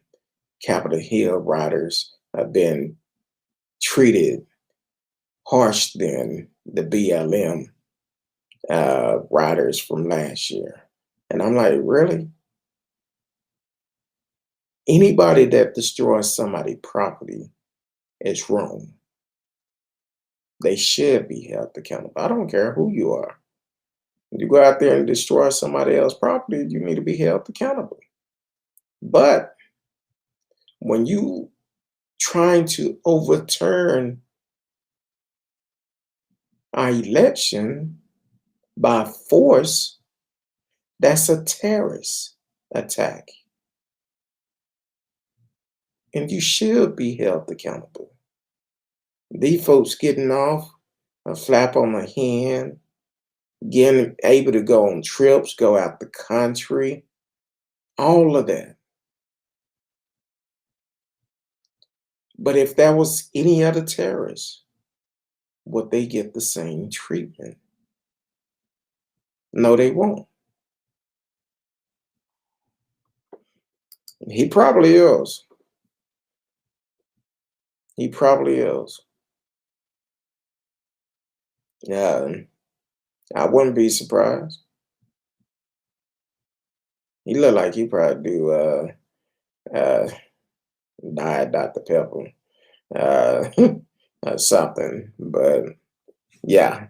Capitol Hill riders have been treated harsh than the BLM riders from last year. And I'm like, really? Anybody that destroys somebody's property is wrong. They should be held accountable. I don't care who you are. You go out there and destroy somebody else's property, you need to be held accountable. But when you trying to overturn our election by force, that's a terrorist attack. And you should be held accountable. These folks getting off a flap on the hand, getting able to go on trips, go out the country, all of that. But if that was any other terrorist, would they get the same treatment? No, they won't. He probably is. He probably is. Yeah, I wouldn't be surprised. He look like he probably do uh diet Dr. Pepper. Or something. But yeah,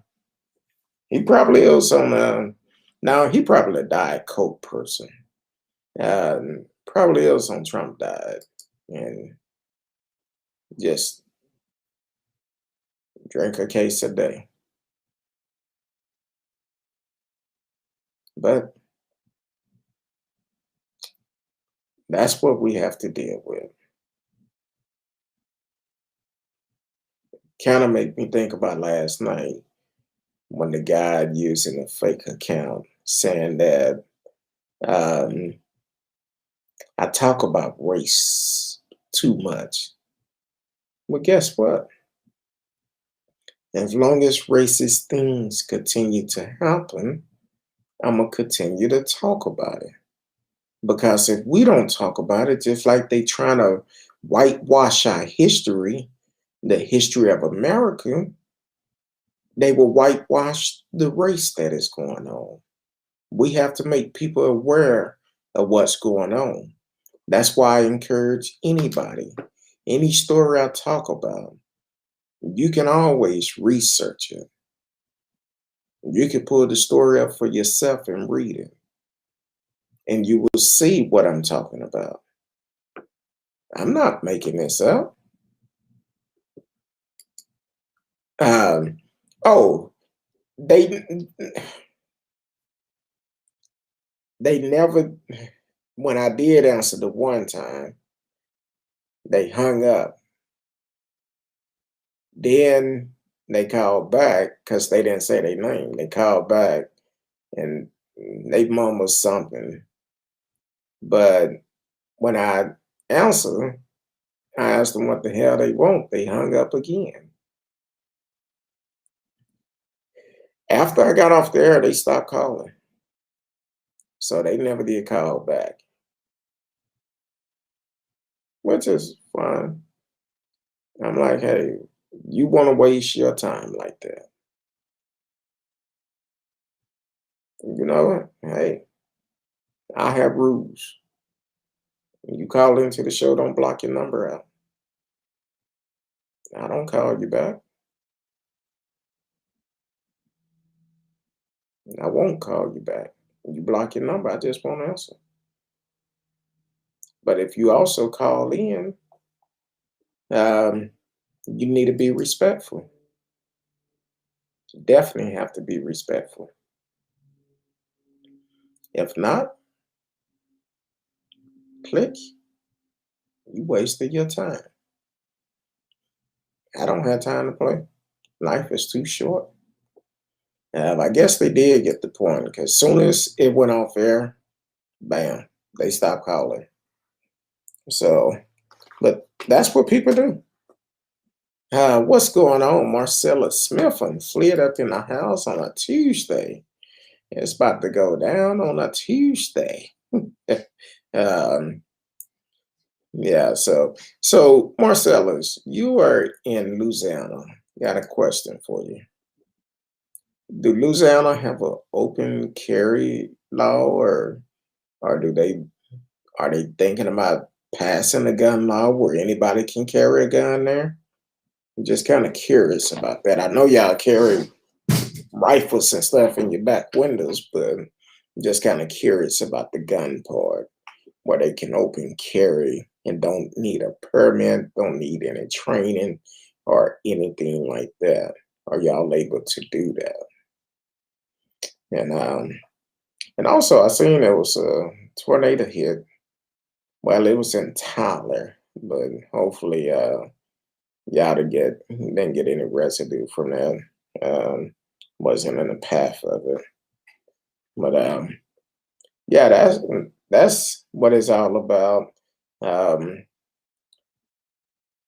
he probably is on now he probably a Diet Coke person. Probably is on Trump diet and just drink a case a day. But that's what we have to deal with. Kind of make me think about last night when the guy using a fake account saying that um, I talk about race too much. Well, guess what? As long as racist things continue to happen, I'm going to continue to talk about it. Because if we don't talk about it, just like they trying to whitewash our history, the history of America, they will whitewash the race that is going on. We have to make people aware of what's going on. That's why I encourage anybody, any story I talk about, you can always research it. You can pull the story up for yourself and read it. And you will see what I'm talking about. I'm not making this up. Um, oh, they never, when I did answer the one time, they hung up. Then they called back because they didn't say their name. They called back and they mumbled something. But when I answered, I asked them what the hell they want. They hung up again. After I got off the air, they stopped calling. So they never did call back, which is fine. I'm like, hey, you want to waste your time like that? You know what? Hey, I have rules. You call into the show, don't block your number out. I don't call you back. I won't call you back. You block your number, I just won't answer. But if you also call in, you need to be respectful. You definitely have to be respectful. If not, click, you wasted your time. I don't have time to play. Life is too short. I guess they did get the point because soon as it went off air, bam, they stopped calling. So, but that's what people do. What's going on? Marcella Smith fled up in the house on a Tuesday. It's about to go down on a Tuesday. um, yeah, so Marcellus, you are in Louisiana. Got a question for you. Do Louisiana have an open carry law, or are they thinking about passing a gun law where anybody can carry a gun there? I'm just kind of curious about that. I know y'all carry rifles and stuff in your back windows, but I'm just kind of curious about the gun part, where they can open carry and don't need a permit, don't need any training or anything like that. Are y'all able to do that? And also I seen there was a tornado hit. Well, it was in Tyler, but hopefully y'all didn't get any residue from that. Wasn't in the path of it. But yeah, that's what it's all about. Um,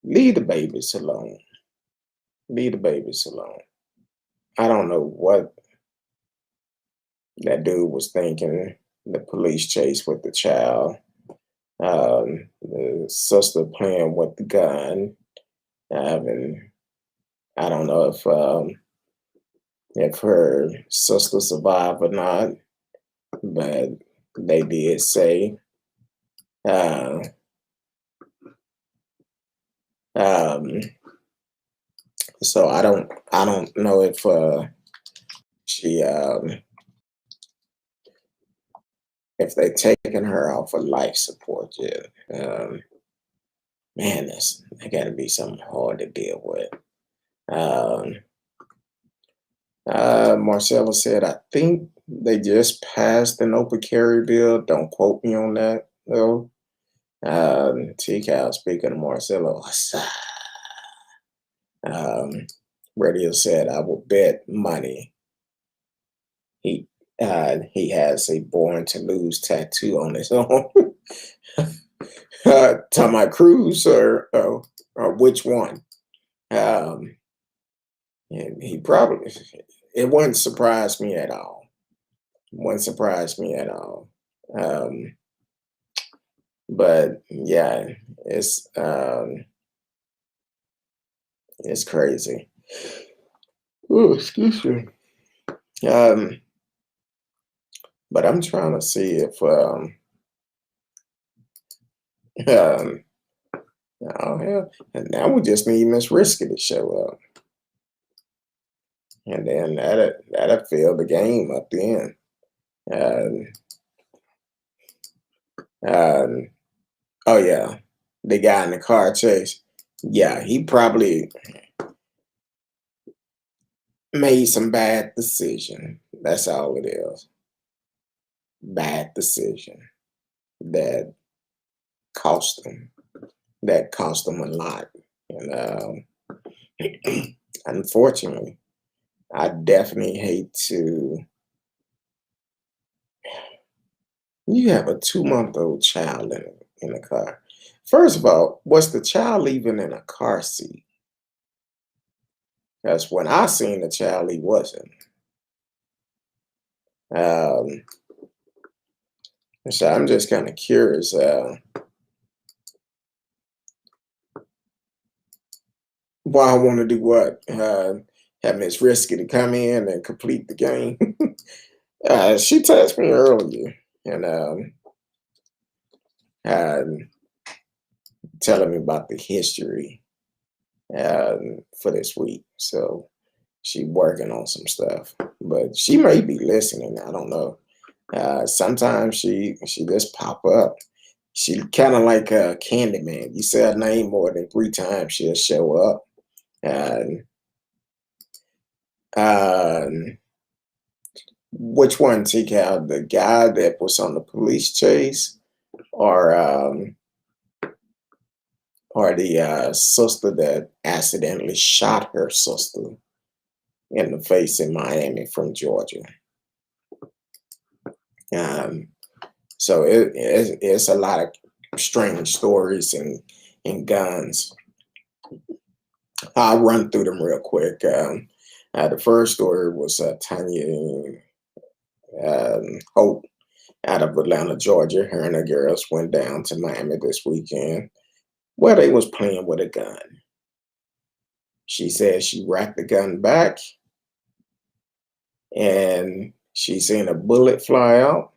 leave the babies alone. Leave the babies alone. I don't know what that dude was thinking. The police chase with the child. The sister playing with the gun. And I don't know if her sister survived or not, but they did say. Uh, um, so I don't know if she if they taken her off of life support yet. Man, that got to be something hard to deal with. Um, Marcella said, I think they just passed an open carry bill. Don't quote me on that, though. T-Cal, speaking of Marcella, Radio said, I will bet money he has a Born to Lose tattoo on his arm. Talking about Cruz or which one? And he probably, it wouldn't surprise me at all. Wouldn't surprise me at all. But yeah, it's crazy. Oh, excuse me. But I'm trying to see if um oh hell, and now we just need Miss Risky to show up, and then that'll fill the game up then. Um, um, oh yeah, the guy in the car chase. Yeah, he probably made some bad decision. That's all it is. Bad decision that cost him. That cost him a lot. And unfortunately, I definitely hate to. You have a 2-month-old child in a car. First of all, was the child even in a car seat? Because when I seen the child, he wasn't. Um, so I'm just kind of curious. Why I want to do what? Have Miss Risky to come in and complete the game. She texted me earlier and telling me about the history for this week. So she working on some stuff, but she may be listening. I don't know. Sometimes she just pop up. She kind of like a Candyman. You say her name more than 3 times, she'll show up. And which one, T-Cal? The guy that was on the police chase, or the sister that accidentally shot her sister in the face in Miami from Georgia. Um, so it's a lot of strange stories and guns. I'll run through them real quick. The first story was Tanya Hope out of Atlanta, Georgia. Her and her girls went down to Miami this weekend where they was playing with a gun. She said she racked the gun back and she seen a bullet fly out,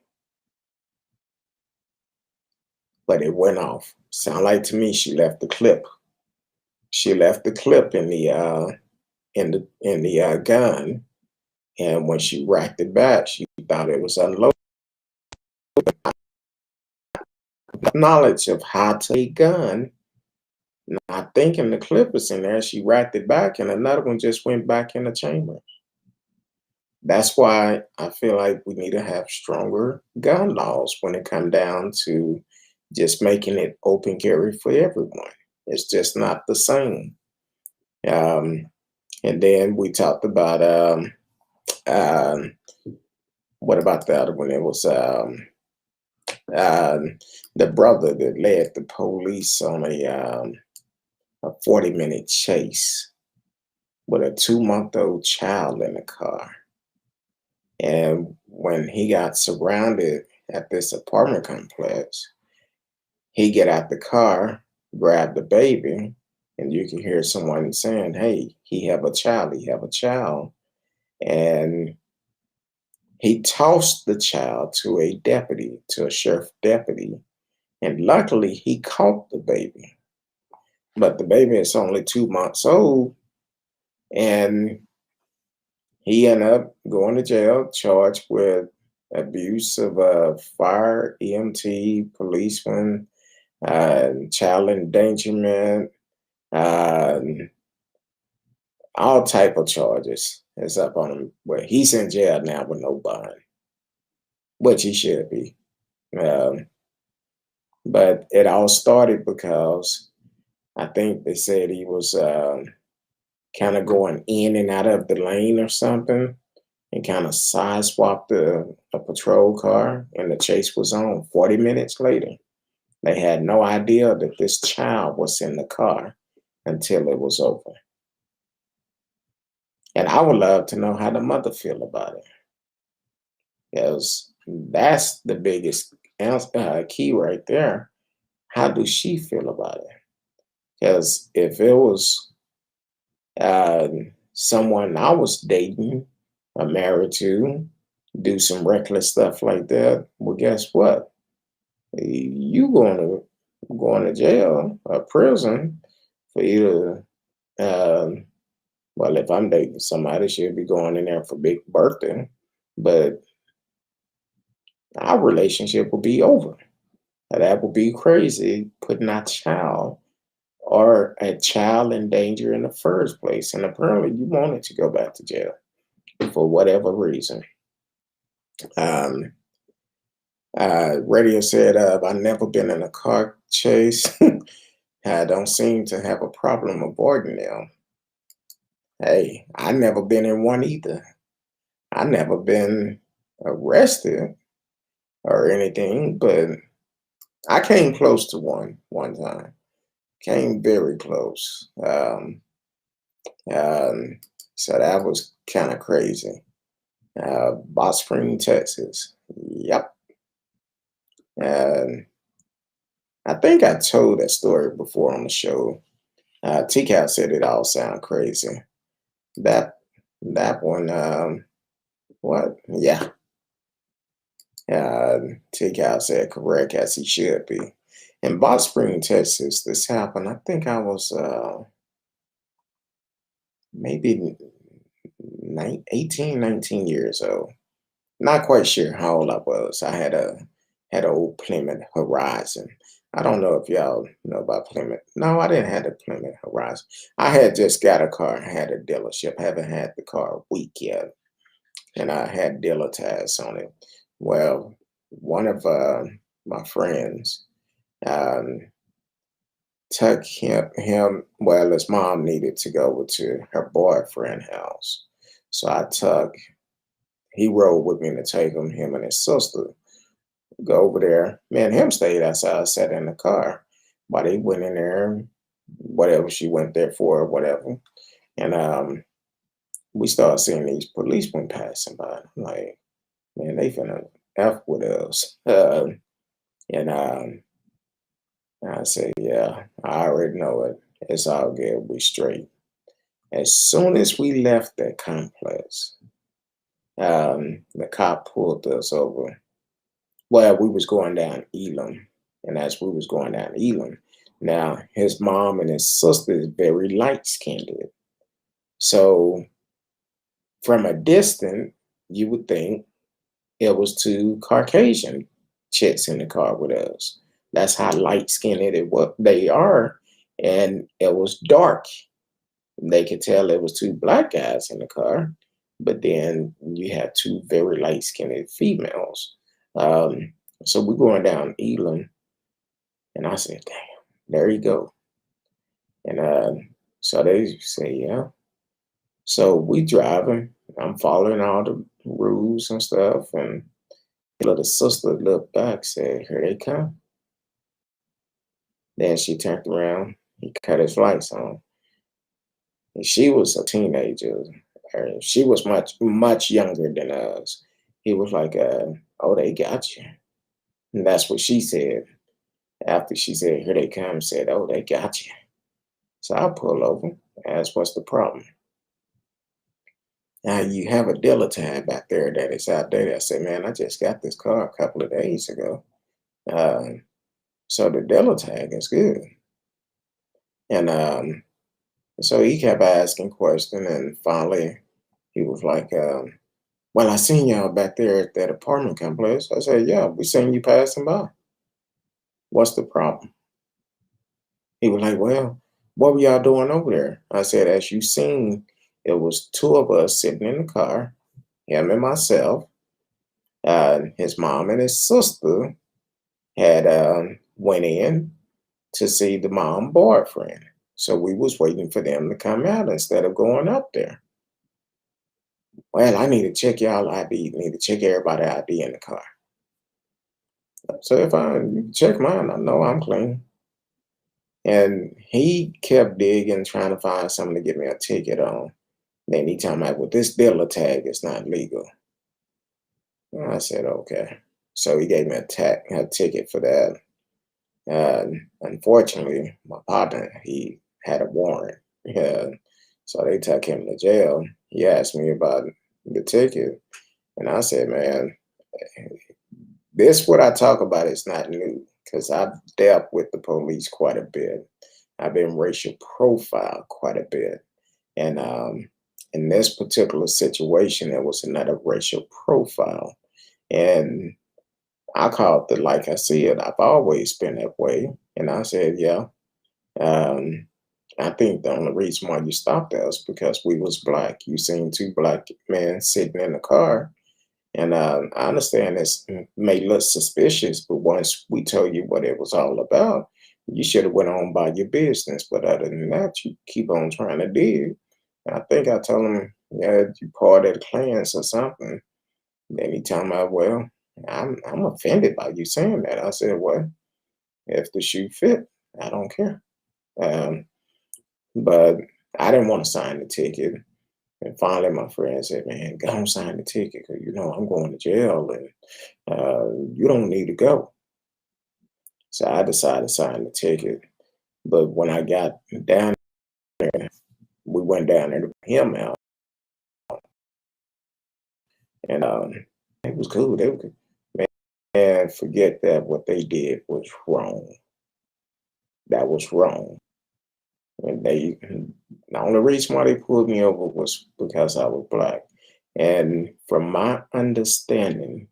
but it went off. Sound like to me she left the clip. She left the clip in the gun, and when she racked it back, she thought it was unloaded. Knowledge of how to a gun, not thinking the clip was in there, she racked it back, and another one just went back in the chamber. That's why I feel like we need to have stronger gun laws when it comes down to just making it open carry for everyone. It's just not the same. Um, and then we talked about um, what about the other one? It was the brother that led the police on a 40-minute chase with a 2-month-old child in the car. And when he got surrounded at this apartment complex, he get out the car, grab the baby, and you can hear someone saying, "Hey, he have a child, he have a child." And he tossed the child to a deputy, to a sheriff deputy, and luckily he caught the baby. But the baby is only 2 months old, and he ended up going to jail, charged with abuse of a fire EMT, policeman, child endangerment, um, all type of charges is up on him. Well, he's in jail now with no bond, which he should be. Um, but it all started because I think they said he was kind of going in and out of the lane or something, and kind of side swapped a patrol car, and the chase was on. 40 minutes later, they had no idea that this child was in the car until it was over. And I would love to know how the mother feel about it, because that's the biggest key right there. How does she feel about it? Because if it was uh, someone I was dating or married to, do some reckless stuff like that, well, guess what? You going to jail or prison for you to. Well, if I'm dating somebody, she'll be going in there for big birthday, but our relationship will be over. Now, that would be crazy, putting our child or a child in danger in the first place. And apparently, you wanted to go back to jail for whatever reason. Um, Radio said, I've never been in a car chase. I don't seem to have a problem avoiding them. Hey, I never been in one either. I never been arrested or anything, but I came close to one time. Came very close. Um, so that was kind of crazy. Bot Spring, Texas. Yep. Um, I think I told that story before on the show. TCAT said it all sound crazy. That that one. What? Yeah. TCAT said correct as he should be. In Bot Spring, Texas, this happened. I think I was maybe 18, 19 years old. Not quite sure how old I was. I had an old Plymouth Horizon. I don't know if y'all know about Plymouth. No, I didn't have a Plymouth Horizon. I had just got a car. I had a dealership. Haven't had the car a week yet, and I had dealer tags on it. Well, one of my friends, um, took well, his mom needed to go over to her boyfriend house. So he rode with me to take him and his sister, go over there. Me and him stayed outside, sat in the car. But they went in there, whatever she went there for, or whatever. And we started seeing these policemen passing by. I'm like, man, they finna F with us. And I said, yeah, I already know it. It's all good. We straight. As soon as we left that complex, the cop pulled us over. Well, we was going down Elam, and as we was going down Elam, now his mom and his sister is very light skinned. So from a distance, you would think it was two Caucasian chicks in the car with us. That's how light skinned it what they are, and it was dark. They could tell it was two black guys in the car, but then you had two very light skinned females. Um, so we're going down Elam, and I said, "Damn, there you go." And so they say, "Yeah." So we driving. I'm following all the rules and stuff, and the little sister looked back, said, "Here they come." Then she turned around. He cut his lights on. And she was a teenager. She was much younger than us. He was like, "Oh, they got you." And that's what she said. After she said, "Here they come," said, "Oh, they got you." So I pull over, ask, "What's the problem?" Now you have a dealer tag back there that is out there. I said, "Man, I just got this car a couple of days ago." Um, so the dealer tag is good. And so he kept asking questions, and finally he was like, "Well, I seen y'all back there at that apartment complex." I said, "Yeah, we seen you passing by. What's the problem?" He was like, "Well, what were y'all doing over there?" I said, "As you seen, it was two of us sitting in the car, him and myself. His mom and his sister had went in to see the mom boyfriend. So we was waiting for them to come out instead of going up there. Well, I need to check y'all ID. Need to check everybody ID in the car." So if you check mine, I know I'm clean. And he kept digging, trying to find something to get me a ticket on. Then he told me, "Well, this dealer tag is not legal." And I said, "Okay." So he gave me a ticket for that. Unfortunately, my partner, he had a warrant. Yeah. So they took him to jail. He asked me about the ticket. And I said, "Man, this what I talk about is not new because I've dealt with the police quite a bit. I've been racial profiled quite a bit. And in this particular situation, it was another racial profile. And I called it like I said, I've always been that way." And I said, "Yeah. Um, I think the only reason why you stopped us because we was black. You seen two black men sitting in the car. And I understand this may look suspicious, but once we told you what it was all about, you should have went on by your business. But other than that, you keep on trying to dig." I think I told him, "Yeah, you part of the clans or something." Then he told me, "Well, I'm offended by you saying that." I said, "Well, if the shoe fit, I don't care." Um, but I didn't want to sign the ticket. And finally, my friend said, "Man, go and sign the ticket because I'm going to jail and you don't need to go." So I decided to sign the ticket. But when I got down there, we went down there to him out, and it was cool. They were good. Man, forget that what they did was wrong. That was wrong. And the only reason why they pulled me over was because I was black. And from my understanding,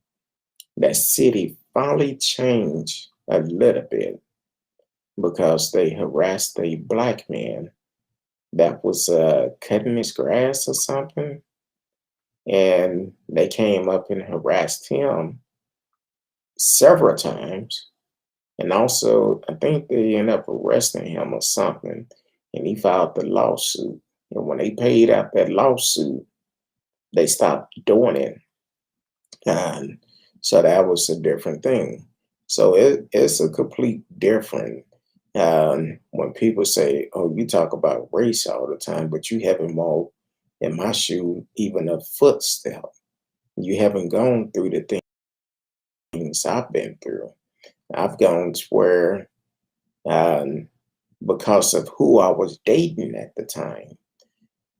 that city finally changed a little bit because they harassed a black man that was cutting his grass or something. And they came up and harassed him. several times. And also, I think they ended up arresting him or something, and he filed the lawsuit. And when they paid out that lawsuit, they stopped doing it. And so that was a different thing. So it's a complete different. When people say, "Oh, you talk about race all the time, but you haven't walked in my shoe even a footstep. You haven't gone through the things I've been through. I've gone to where, um, because of who I was dating at the time,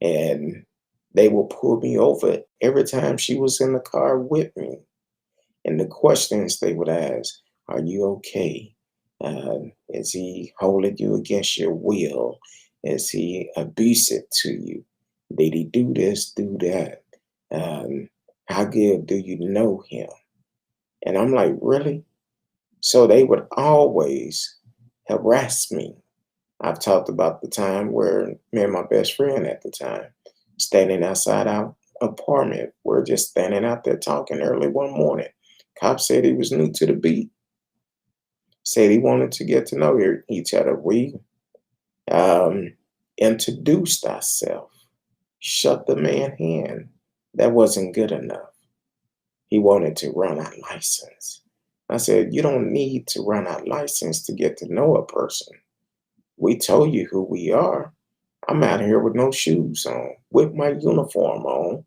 and they will pull me over every time she was in the car with me. And the questions they would ask, are you okay? Is he holding you against your will? Is he abusive to you? Did he do this, do that? How good do you know him? And I'm like, really? So they would always harass me. I've talked about the time where me and my best friend at the time, standing outside our apartment, we're just standing out there talking early one morning. Cop said he was new to the beat, said he wanted to get to know each other. We um, introduced ourselves, shut the man hand. That wasn't good enough. He wanted to run our license. I said, you don't need to run our license to get to know a person. We told you who we are. I'm out here with no shoes on, with my uniform on,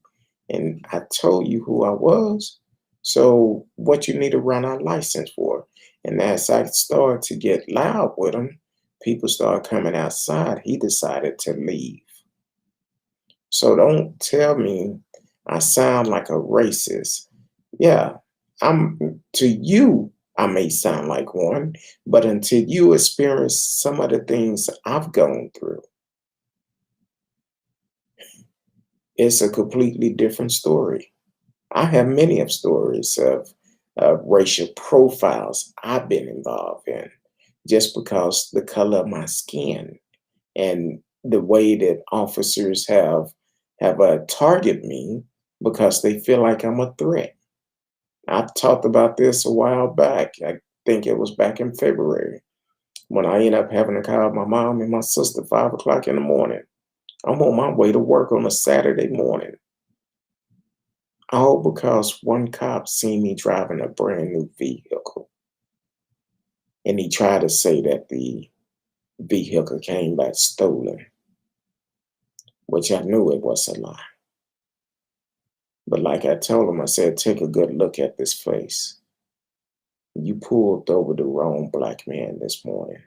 and I told you who I was. So what you need to run our license for? And as I started to get loud with him, people started coming outside. He decided to leave. So don't tell me I sound like a racist. Yeah, I'm to you, I may sound like one, but until you experience some of the things I've gone through, it's a completely different story. I have many of stories of racial profiles I've been involved in just because the color of my skin and the way that officers have target me because they feel like I'm a threat. I talked about this a while back. I think it was back in February when I ended up having to call my mom and my sister 5 o'clock in the morning. I'm on my way to work on a Saturday morning, all because one cop seen me driving a brand new vehicle. And he tried to say that the vehicle came back stolen, which I knew it was a lie. But like I told him, I said, take a good look at this face. You pulled over the wrong black man this morning.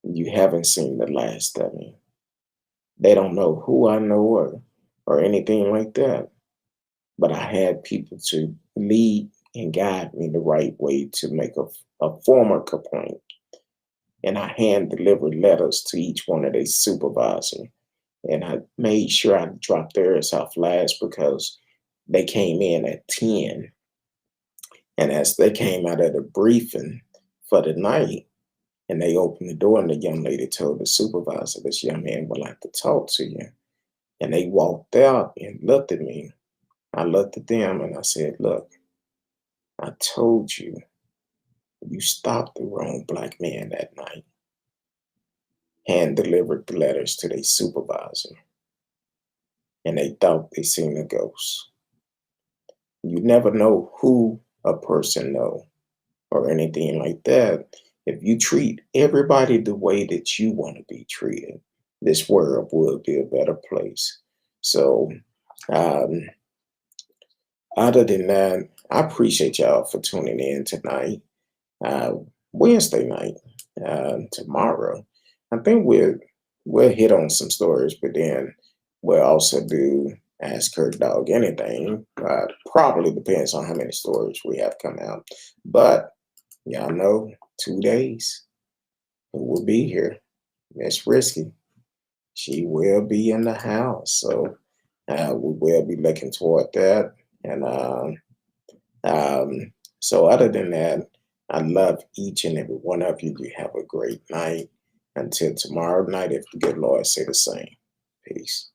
You haven't seen the last of me. They don't know who I know or anything like that. But I had people to lead and guide me the right way to make a formal complaint. And I hand delivered letters to each one of their supervisors. And I made sure I dropped theirs off last because they came in at 10. And as they came out of the briefing for the night, and they opened the door, and the young lady told the supervisor, this young man would like to talk to you. And they walked out and looked at me. I looked at them and I said, look, I told you, you stopped the wrong black man that night. Hand delivered the letters to their supervisor. And they thought they seen a ghost. You never know who a person know or anything like that. If you treat everybody the way that you want to be treated, this world will be a better place. So, um, other than that, I appreciate y'all for tuning in tonight. Uh, Wednesday night, tomorrow, I think we'll hit on some stories, but then we'll also do Ask Her Dog Anything. Probably depends on how many stories we have come out. But y'all know, 2 days, who will be here? Miss Risky. She will be in the house. So we will be looking toward that. And so other than that, I love each and every one of you. You have a great night. Until tomorrow night, if the good Lord say the same. Peace.